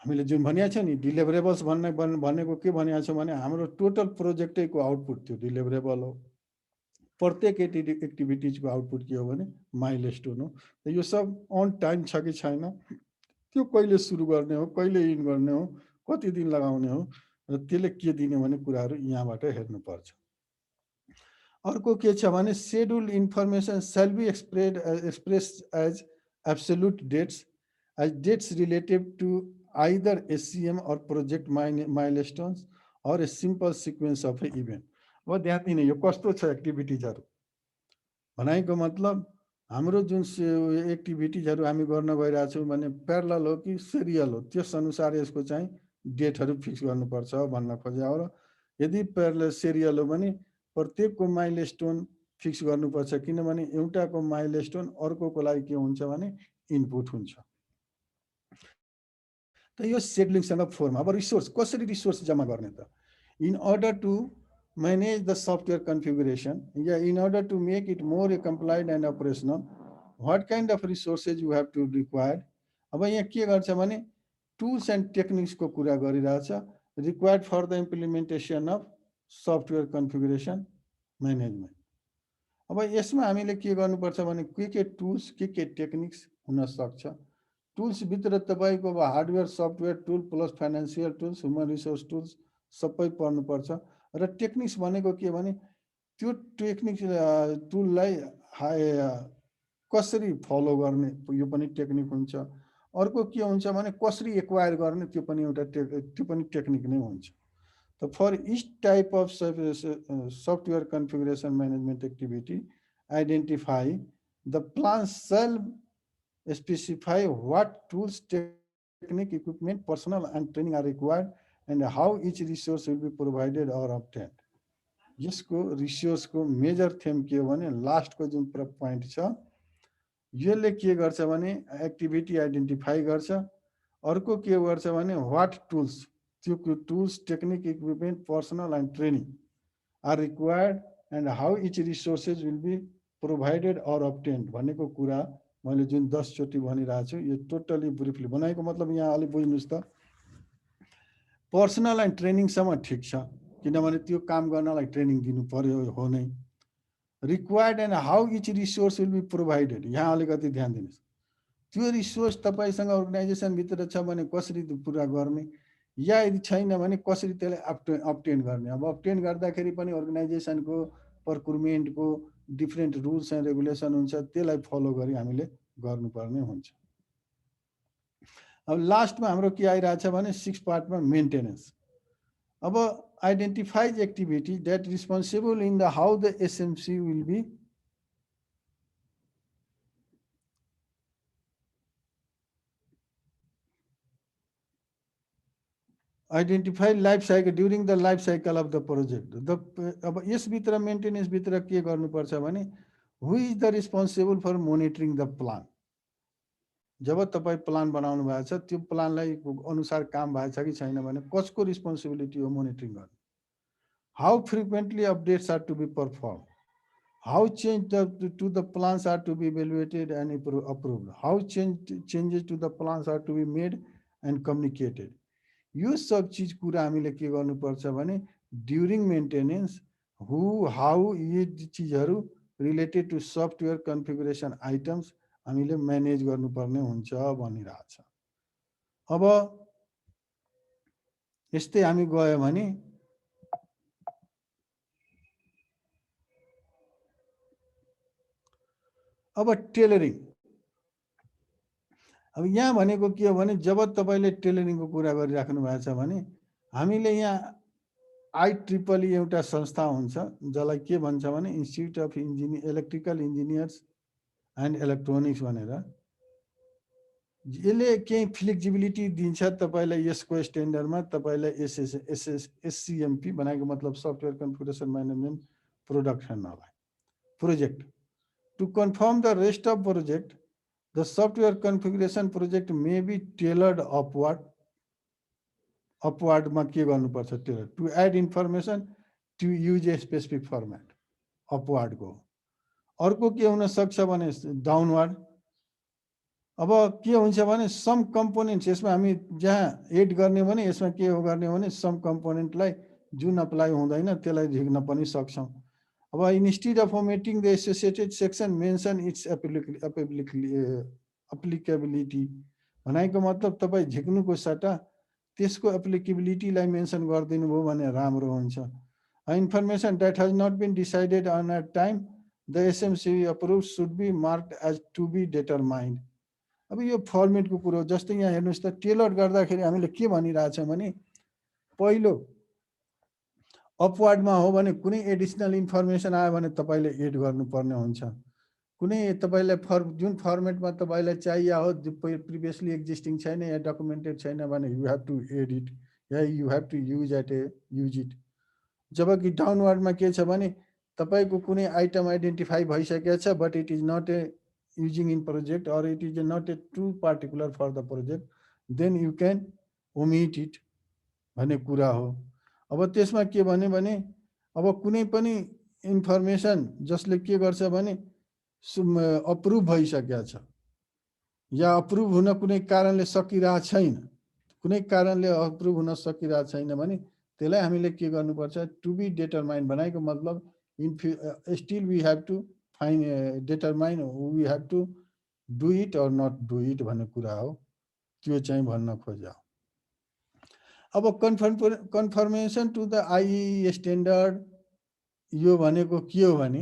हामीले जुन भनिएको छ नि डिलिभरेबल्स भनेको के भनिएको छ भने हाम्रो टोटल प्रोजेक्टैको आउटपुट त्यो डिलिभरेबल हो। प्रत्येक एक्टिभिटिजको आउटपुट के हो भने माइलस्टोन हो। यो सब अन टाइम छ कि छैन, त्यो कहिले सुरु गर्ने हो कहिले इन्ड गर्ने हो कति दिन लगाउने हो र त्यसले के दिने भन्ने कुराहरू यहाँबाट हेर्नुपर्छ। अर्को के छ भने schedule information shall be express as absolute dates related to either SCM or project milestones or a simple sequence of a event. अब ध्यान दिने यो कस्तो छ एक्टिभिटिजहरू भनाइको मतलब हाम्रो जुन एक्टिभिटिजहरू हामी गर्न गइरहेछौँ भने प्यारलल हो कि सिरियल हो, त्यस अनुसार यसको चाहिँ डेटहरू फिक्स गर्नुपर्छ भन्न खोजे हो। र यदि प्यारलल सिरियल हो भने प्रत्येकको माइलस्टोन फिक्स गर्नुपर्छ, किनभने एउटाको माइलस्टोन अर्कोको लागि के हुन्छ भने इनपुट हुन्छ। त यो सेड्युलिङसँग फर्म। अब रिसोर्स कसरी रिसोर्स जम्मा गर्ने त, in order to manage the software configuration, yeah, in order to make it more compliant and operational, what kind of resources you have to require। अब यहाँ के गर्छ भने टुल्स एन्ड टेक्निक्सको कुरा गरिरहेछ, required for the implementation of software configuration management. अब यसमा हामीले के गर्नुपर्छ भने के टुल्स के टेक्निक्स हुन सक्छ। टुल्सभित्र तपाईँको अब hardware software tool plus financial tools human resource tools सबै पर्नुपर्छ। र टेक्निक्स भनेको के भने त्यो टेक्निक्स टुललाई कसरी फलो गर्ने यो पनि टेक्निक हुन्छ। अर्को के हुन्छ भने कसरी एक्वायर गर्ने त्यो पनि एउटा टेक्निक नै हुन्छ। त for each type of software configuration management activity identify the plan shall specify what tools technique equipment personnel and training are required and how each resource will be provided or obtained। यसको resource को major them के हो भने last को जुन point छ यसले के गर्छ भने एक्टिभिटी आइडेन्टिफाई गर्छ। अर्को के गर्छ भने व्हाट टुल्स, त्यो tools technique equipment personnel and training are required and how each resources will be provided or obtained भनेको कुरा मैले जुन 10 चोटि भनिरहेको छु यो टोटली ब्रिफली बनाएको मतलब यहाँ अलि बुझ्नुस् त। पर्सनल एन्ड ट्रेनिङसम्म ठिक छ किनभने त्यो काम गर्नलाई ट्रेनिङ दिनु पर्यो हो नै। Required and how each resource will be provided यहाँ अलिकति ध्यान दिनुहोस्। त्यो रिसोर्स तपाईसँग अर्गनाइजेसन भित्र छ भने कसरी पुरा गर्ने, या यदि छैन भने कसरी त्यसलाई अब्टेन गर्ने। अब अब्टेन गर्दाखेरि पनि अर्गनाइजेसनको प्रोक्युरमेन्टको डिफ्रेन्ट रुल्स एन्ड रेगुलेसन हुन्छ, त्यसलाई फलो गरी हामीले गर्नुपर्ने हुन्छ। अब लास्टमा हाम्रो के आइरहेछ भने 6 पार्टमा मेन्टेनेन्स। अब identifies activity that responsible in the how the SMC will be identify life cycle during the life cycle of the project. अब यसभित्र मेन्टेनेन्सभित्र के गर्नुपर्छ भने who is the responsible for monitoring the plan. जब तपाईँ प्लान बनाउनु भएको छ त्यो प्लानलाई अनुसार काम भएको छ कि छैन भने कसको रिस्पोन्सिबिलिटी हो मोनिटरिङ गर्ने। How frequently updates are to be perform, how change to the plans are to be evaluated and approved, how changes to the plans are to be made and communicated. यो सब चिज कुरा हामीले के गर्नुपर्छ भने ड्युरिङ मेन्टेनेन्स हु हाउ यी चिजहरू related to software configuration items हामीले म्यानेज गर्नुपर्ने हुन्छ भनिरहेछ। अब यस्तै हामी गयो भने अब टेलरिङ। अब यहाँ भनेको के हो भने जब तपाईँले टेलरिङको कुरा गरिराख्नु भएको छ भने हामीले यहाँ IEEE एउटा संस्था हुन्छ जसलाई के भन्छ भने institute of electrical engineers and electronics भनेर। यसले केही फ्लेक्सिबिलिटी दिन्छ तपाईँलाई यसको स्ट्यान्डर्डमा तपाईँलाई SCMP बनाएको मतलब software configuration management project to conform the rest of project the software configuration project may be tailored upward मा के गर्नुपर्छ tailor to add information to use a specific format upward को। अर्को के हुन सक्छ भने डाउनवार्ड। अब के हुन्छ भने सम कम्पोनेन्ट्स यसमा हामी जहाँ एड गर्ने भने यसमा के हो गर्ने भने सम कम्पोनेन्टलाई जुन अप्लाई हुँदैन त्यसलाई झिक्न पनि सक्छौँ। अब instead of omitting the associated section mention its applicability भनेको मतलब तपाईँ झिक्नुको सट्टा त्यसको एप्लिकेबिलिटीलाई मेन्सन गरिदिनु भयो भने राम्रो हुन्छ। Information that has not been decided on a time the SMC approve should be marked as to be determined. अब यो फर्मेटको कुरो जस्तै यहाँ हेर्नुहोस् त टेलर गर्दाखेरि हामीले के भनिरहेछौँ भने पहिलो अपवार्डमा हो भने कुनै एडिसनल इन्फर्मेसन आयो भने तपाईँले एड गर्नुपर्ने हुन्छ। कुनै तपाईँलाई जुन फर्मेटमा तपाईँलाई चाहियो हो प्रिभियसली एक्जिस्टिङ छैन या डकुमेन्टेड छैन भने you have to add it या you have to use it. जबकि डाउनवार्डमा के छ भने तपाईँको कुनै आइटम आइडेन्टिफाई भइसकेको छ but it is not a using in project or it is not a to particular for the project then you can omit it भन्ने कुरा हो। अब त्यसमा के भन्यो भने अब कुनै पनि इन्फर्मेसन जसले के गर्छ भने अप्रुभ भइसकेको छ या अप्रुभ हुन कुनै कारणले सकिरहेको छैन, कुनै कारणले अप्रुभ हुन सकिरहेको छैन भने त्यसलाई हामीले के गर्नुपर्छ टु बी डिटरमाइन बनाएको मतलब still we have to find determine we have to do it or not do it भन्ने कुरा हो। त्यो चाहिँ भन्न खोज्यो। अब confirmation to the IEEE standard यो भनेको के हो भने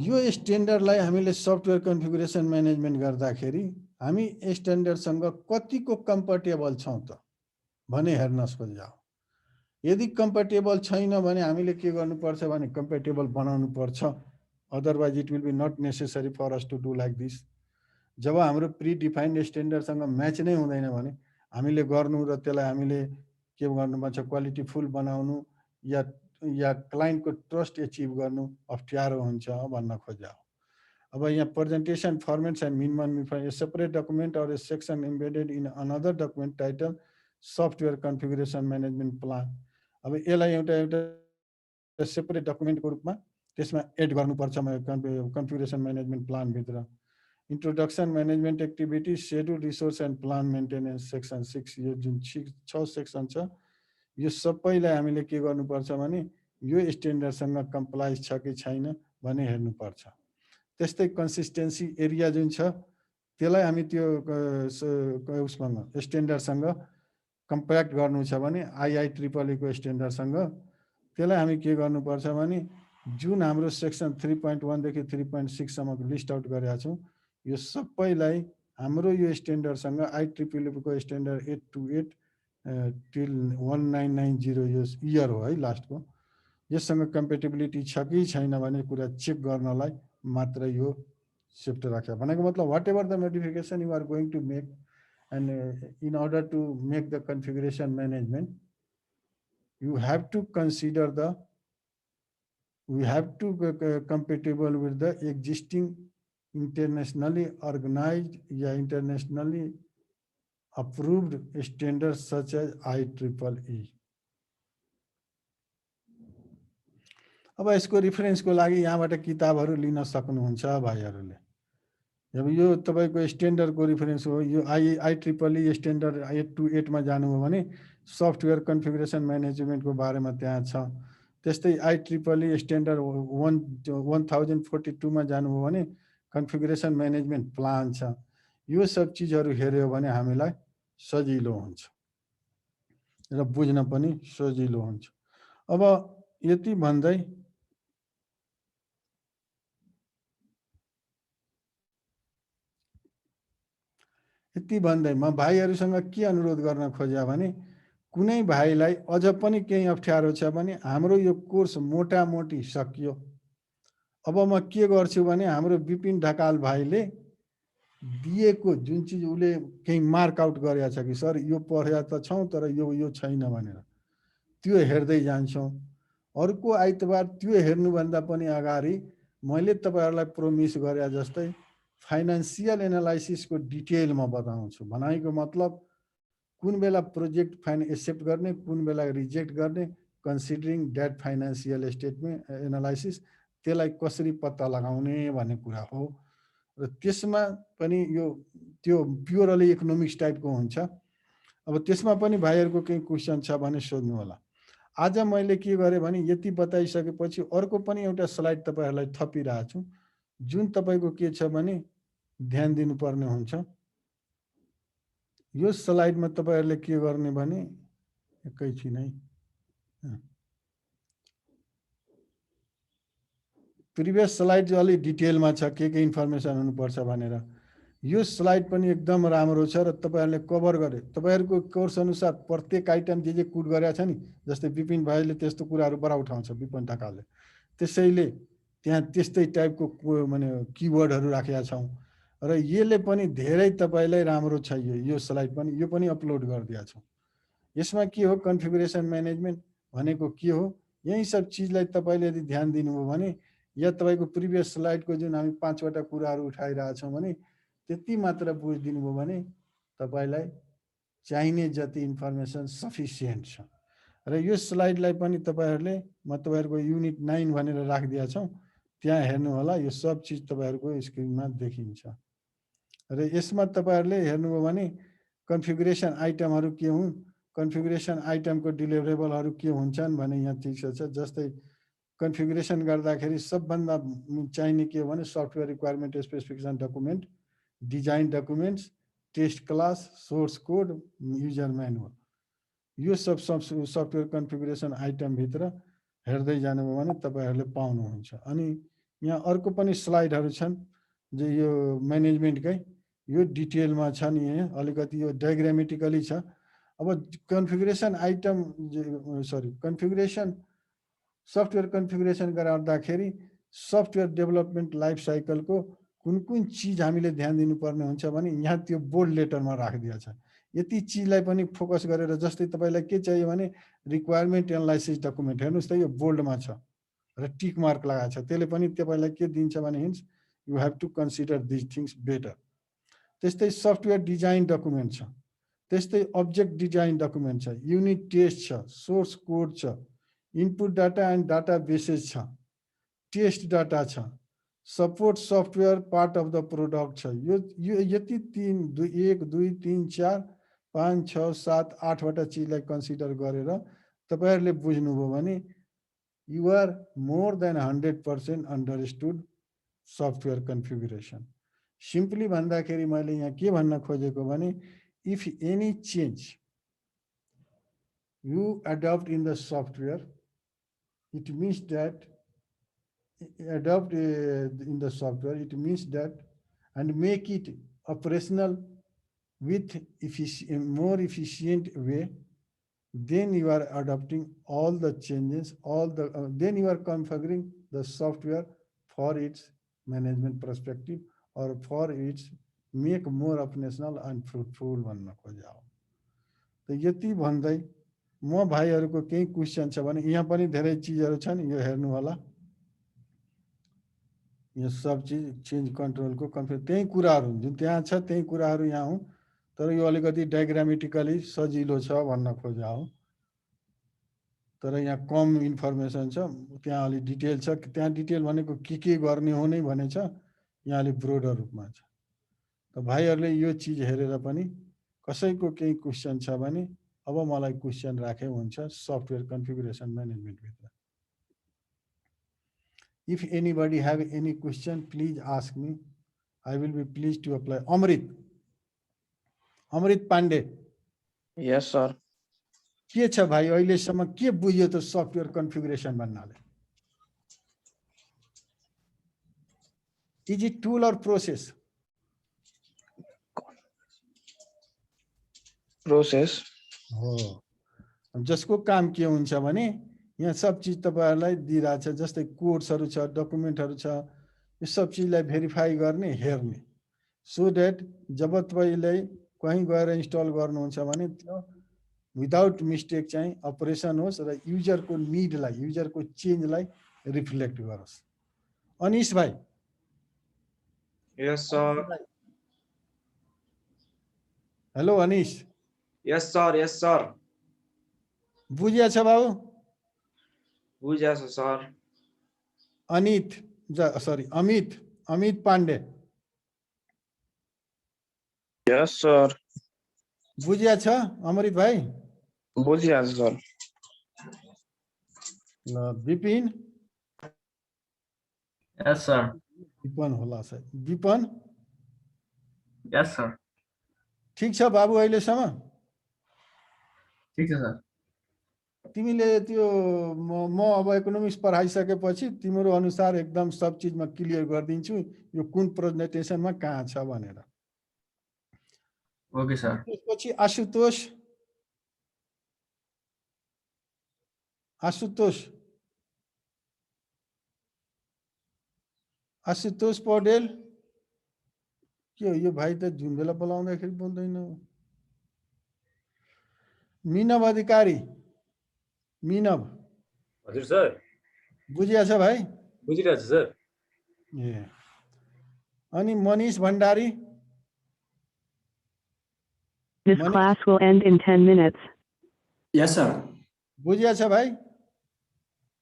यो स्ट्यान्डर्डलाई हामीले सफ्टवेयर कन्फिगुरेसन म्यानेजमेन्ट गर्दाखेरि हामी स्ट्यान्डर्डसँग कतिको कम्फर्टेबल छौँ त भने हेर्न खोज्छौँ। यदि कम्फर्टेबल छैन भने हामीले के गर्नुपर्छ भने कम्फर्टेबल बनाउनु पर्छ। Otherwise it will be not necessary for us to do like this. जब हाम्रो प्री डिफाइन्ड स्ट्यान्डर्डसँग म्याच नै हुँदैन भने हामीले गर्नु र त्यसलाई हामीले के गर्नुपर्छ क्वालिटी फुल बनाउनु या क्लाइन्टको ट्रस्ट एचिभ गर्नु अप्ठ्यारो हुन्छ भन्न खोज्यो। अब यहाँ presentation formats and minimum separate document or a section embedded in another document title software configuration management plan. अब यसलाई एउटा सेपरेट डकुमेन्टको रूपमा त्यसमा एड गर्नुपर्छ कन्फिगुरेसन म्यानेजमेन्ट प्लानभित्र। Introduction management activity schedule resource and plan maintenance section 6 यो जुन 6 सेक्सन छ यो सबैलाई हामीले के गर्नुपर्छ भने यो स्ट्यान्डर्डसँग कम्प्लाइज छ कि छैन भने हेर्नुपर्छ। त्यस्तै कन्सिस्टेन्सी एरिया जुन छ त्यसलाई हामी त्यो उसमा स्ट्यान्डर्डसँग कम्प्याक्ट गर्नु छ भने IIEEE को स्ट्यान्डर्डसँग त्यसलाई हामी के गर्नुपर्छ भने जुन हाम्रो सेक्सन 3.1 देखि 3.6 सम्मको लिस्ट आउट गरेका छौँ यो सबैलाई हाम्रो यो स्ट्यान्डर्डसँग IEEE को स्ट्यान्डर्ड 828 till 1990 यो इयर हो है लास्टको, यससँग कम्पेटेबिलिटी छ कि छैन भन्ने कुरा चेक गर्नलाई मात्र यो चेप्टर राख्या। भनेको मतलब whatever the modification you are going to make and in order to make the configuration management you have to consider we have to compatible with the existing internationally organized yeah internationally approved standards such as IEEE। अब यसको रेफरेन्सको लागि यहाँबाट किताबहरू लिन सक्नुहुन्छ भाइहरूले। अब यो तपाईको स्ट्यान्डर्डको रेफरेन्स हो, यो IEEE स्ट्यान्डर्ड 828 मा जानुभयो भने सफ्टवेयर कन्फिगरेसन म्यानेजमेन्टको बारेमा त्यहाँ छ। त्यस्तै IEEE स्ट्यान्डर्ड 1042 मा जानुभयो भने कन्फिगरेसन म्यानेजमेन्ट प्लान छ। यो सब चिजहरू हेर्यो भने हामीलाई सजिलो हुन्छ र बुझ्न पनि सजिलो हुन्छ। अब यति भन्दै म भाइहरूसँग के अनुरोध गर्न खोज्या भने कुनै भाइलाई अझ पनि केही अप्ठ्यारो छ भने हाम्रो यो कोर्स मोटामोटी सकियो। अब म के गर्छु भने हाम्रो विपिन ढकाल भाइले दिएको जुन चिज उले केही मार्क आउट गरेको छ कि सर यो पढ्या त छौँ तर यो छैन भनेर त्यो हेर्दै जान्छौँ। अर्को आइतबार त्यो हेर्नुभन्दा पनि अगाडि मैले तपाईहरुलाई प्रोमिस गरे जस्तै फाइनान्शियल एनालाइसिसको डिटेलमा बताउँछु। भनेको मतलब कुन बेला प्रोजेक्ट एक्सेप्ट गर्ने, कुन बेला रिजेक्ट गर्ने, considering that financial statement analysis त्यसलाई कसरी पत्ता लगाउने भन्ने कुरा हो। र त्यसमा पनि यो त्यो प्योरली इकोनोमिक्स टाइपको हुन्छ। अब त्यसमा पनि भाइहरुको केही क्वेशन छ भने सोध्नु होला। आज मैले के गरे भने यति बताइसकेपछि अर्को पनि एउटा स्लाइड तपाईहरुलाई थपिरहेको छु जुन तपाईको के छ भने ध्यान दिनुपर्ने हुन्छ। यो स्लाइडमा तपाईहरुले के गर्ने भने एकैछिन है, प्रिभियस स्लाइड अलि डिटेलमा छ के इन्फर्मेसन हुनुपर्छ भनेर। यो स्लाइड पनि एकदम राम्रो छ र तपाईहरुले कभर गरे तपाईहरुको कोर्स अनुसार प्रत्येक आइटम जे कोड गरेका छ नि, जस्तै विपिन भाइले त्यस्तो कुराहरु बडा उठाउँछ विपिन ढकालले, त्यसैले त्यहाँ त्यस्तै टाइपको माने किवर्डहरु राखेका छौं र यसले पनि धेरै तपाईलाई राम्रो छ। यो स्लाइड पनि यो पनि अपलोड गरिदिया छौं। यसमा के हो कन्फिगरेसन म्यानेजमेन्ट भनेको के हो, यही सब चीजलाई तपाईले यदि ध्यान दिनुभयो भने या तपाईको प्रिभियस स्लाइडको जुन हामी 5 वटा कुराहरु उठाइरहेका छौं भने त्यति मात्र बुझिदिनु भयो भने तपाईलाई चाहिने जति इन्फर्मेसन सफिसिएन्ट छ। र यो स्लाइडलाई पनि तपाईहरुले म तपाईहरुको युनिट 9 भनेर राखिदिया छौं, त्यहाँ हेर्नु होला। यो सब चीज तपाईहरुको स्क्रिनमा देखिन्छ। र यसमा तपाईहरुले हेर्नुभयो भने कन्फिगरेसन आइटमहरु के हुन्, कन्फिगरेसन आइटमको डिलिभरेबलहरु के हुन्छन् भने यहाँ ठीक छ। जस्तै कन्फिगरेसन गर्दाखेरि सबभन्दा चाहिने के हो भने software requirement specification document, design documents, test class, source code, user manual, यो सब सफ्टवेयर कन्फिगरेसन आइटम भित्र हेर्दै जानुभयो भने तपाईहरुले पाउनुहुन्छ। अनि यहाँ अर्को पनि स्लाइडहरु छन् जो यो म्यानेजमेन्टकै यो डिटेलमा छ नि, अलिकति यो डायग्रामेटिकली छ। अब configuration item configuration software configuration गराउँदाखेरि सफ्टवेयर डेभलपमेन्ट लाइफ साइकलको कुन चीज हामीले ध्यान दिनुपर्ने हुन्छ भने यहाँ त्यो बोल्ड लेटरमा राखिदिया छ। यति चीजलाई पनि फोकस गरेर, जस्तै तपाईलाई के चाहियो भने रिक्वायरमेन्ट एनालाइसिस डकुमेन्ट हेर्नुस् त यो बोल्डमा छ र टिक मार्क लगाएको छ। त्यसले पनि तपाईलाई के दिन्छ भने hints you have to consider this things better. त्यस्तै सफ्टवेयर डिजाइन डकुमेन्ट छ, त्यस्तै अब्जेक्ट डिजाइन डकुमेन्ट छ, युनिट टेस्ट छ, सोर्स कोड छ, input data and data bases छ, टेस्ट डाटा छ, support software part of the product छ। यो यति 1 2 3 4 5 6 7 8 वटा चीजलाई कन्सिडर गरेर तपाईहरुले बुझ्नुभयो भने you are more than 100% understood software configuration. Simply भन्दाखेरि मैले यहाँ के भन्न खोजेको भने if any change you adopt in the software, it means that adopt in the software, it means that and make it operational with more efficient way, then you are adopting all the changes, then you are configuring the software for its management perspective or for its make more operational and fruitful भन्न खोजा हो। तो यति भन्दै म भाइहरूको केही question छ भने यहाँ पनि धेरै चीजहरू छन्, यो हेर्नु होला। यो सब चीज चेन्ज कन्ट्रोलको कन्फिगर त्यही कुराहरू जुन त्यहाँ छ त्यही कुराहरू यहाँ हुँ, तर यो अलिकति डायग्रामेटिकली सजिलो छ भन्न खोजा हो। तर यहाँ कम इन्फर्मेसन छ, त्यहाँ अलि डिटेल छ। त्यहाँ डिटेल भनेको के गर्ने हो नै भनेछ, यहाँ अलि ब्रोडर रूपमा छ। त भाइहरूले यो चीज हेरेर पनि कसैको केही क्वेशन छ भने अब मलाई क्वेशन राखे हुन्छ सफ्टवेयर कन्फिगुरेसन म्यानेजमेन्ट भित्र। If anybody have any question, please ask me. I will be pleased to apply. Amrit Pandey. Yes, sir. के छ भाइ अहिलेसम्म के बुझ्यो त सफ्टवेयर कन्फिगुरेसन भन्नाले? Is it tool or process? Process. हो। जसको काम के हुन्छ भने यहाँ सब चीज तपाईहरुलाई दिइराछ, जस्तै कोड्सहरु छ, डकुमेन्टहरु छ, यो सब चीजलाई भेरिफाई गर्ने, हेर्ने, सो दैट जब तपाईले कहीं गएर इन्स्टल गर्नुहुन्छ भने त्यो विदाउट मिस्टेक चाहिँ अपरेसन होस् र युजरको निडलाई, युजरको चेन्जलाई रिफ्लेक्ट गरोस्। अनिश भाइ। Yes, sir. Hello Anish. Yes, sir. Yes, sir. बुझिया छ बाबु? बुझ्या छ sir. Amit Pandey. Yes, sir. बुझिया छ अमृत भाइ? बुझिया छ सर। ल विपिन। Yes, sir. विपन होला सर। विपन। Yes, sir. ठीक छ बाबु अहिलेसम्म? ठीक छ सर। तिमीले त्यो म अब इकोनोमिक्स पढाइसकेपछि तिम्रो अनुसार एकदम सब चीजमा क्लियर गरिदिन्छु यो कुन प्रेजेन्टेसनमा कहाँ छ भनेर। Okay sir. त्यसपछि आशुतोष पौडेल के हो यो भाइ त जुन बेला बोलाउँदाखेरि बोल्दैन। मीनव अधिकारी। मीनव। हजुर सर। बुझिया छ भाइ? बुझिरहेको छु सर। ए अनि Manish Bhandari. This class will end in 10 minutes. Yes, sir. बुझिया छ भाइ?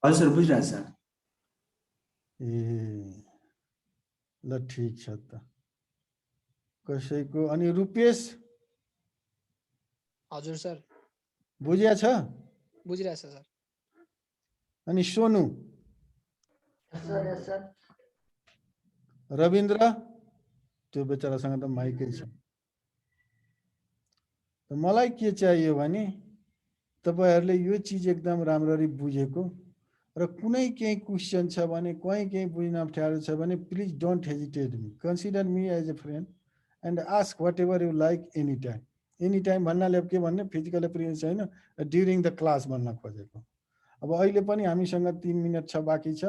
हजुर सर बुझिरहेको छ सर। ए ल ठीक छ त। कसैको अनि रुपेश। हजुर सर। बुझिया छ? बुझिरहेछ सर। अनि सोनु। रविन्द्र त्यो बेचारासँग त माइकै छ। त मलाई के चाहियो भने तपाईहरुले यो चीज एकदम राम्ररी बुझेको र कुनै केही क्वेशन छ भने केही बुझ्न अप्ठ्यारो छ भने please don't hesitate me, consider me as a friend and ask whatever you like any time. Any time भन्नाले अब के भन्ने फिजिकल एपियरेन्स हैन, ड्युरिङ द क्लास भन्न खोजेको। अब अहिले पनि हामीसँग 3 मिनेट छ बाँकी छ,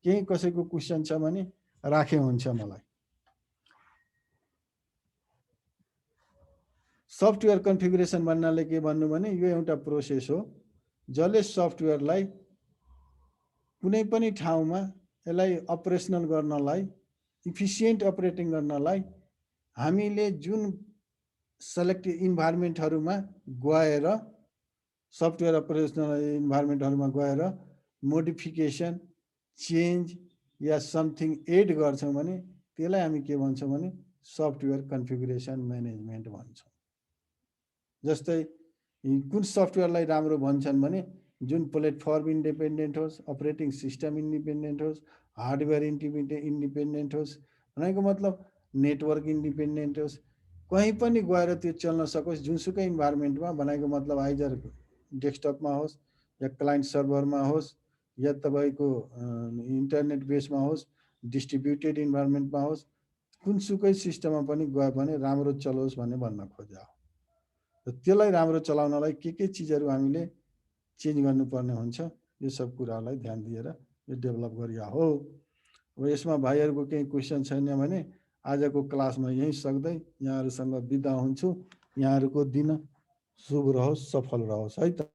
केही कसैको क्वेशन छ भने राखे हुन्छ मलाई। सफ्टवेयर कन्फिगुरेसन भन्नाले के भन्नु भने यो एउटा प्रोसेस हो जसले सफ्टवेयरलाई कुनै पनि ठाउँमा यसलाई अपरेसनल गर्नलाई, इफिसिएन्ट अपरेटिङ गर्नलाई हामीले जुन सेलेक्टेड इन्भाइरोमेन्टहरुमा गएर सफ्टवेयर अपरेसनल इन्भाइरोमेन्टहरुमा गएर मोडिफिकेसन, चेन्ज या समथिङ एड गर्छौं भने त्यसलाई हामी के भन्छौं भने सफ्टवेयर कन्फिगुरेसन म्यानेजमेन्ट भन्छौं। जस्तै कुन सफ्टवेयरलाई राम्रो भन्छन् भने जुन प्लेटफर्म इन्डिपेन्डेन्ट होस्, अपरेटिङ सिस्टम इन्डिपेन्डेन्ट होस्, हार्डवेयर इन्डिपेन्डेन्ट होस्, भनेको मतलब नेटवर्क इन्डिपेन्डेन्ट होस्, कहीँ पनि गएर त्यो चल्न सकोस् जुनसुकै इन्भाइरोमेन्टमा। भनेको मतलब आइदर डेस्कटपमा होस् या क्लाइन्ट सर्भरमा होस् या तपाईँको इन्टरनेट बेसमा होस्, डिस्ट्रिब्युटेड इन्भाइरोमेन्टमा होस्, कुनसुकै सिस्टममा पनि गयो भने राम्रो चलोस् भन्ने भन्न खोजा हो। र त्यसलाई राम्रो चलाउनलाई के चिजहरू हामीले चेन्ज गर्नुपर्ने हुन्छ, यो सब कुरालाई ध्यान दिएर यो डेभलप गरिया हो। अब यसमा भाइहरूको केही क्वेसन छैन भने आजको क्लासमा यहीँ सक्दै यहाँहरूसँग बिदा हुन्छु। यहाँहरूको दिन शुभ रहोस्, सफल रहोस् है त।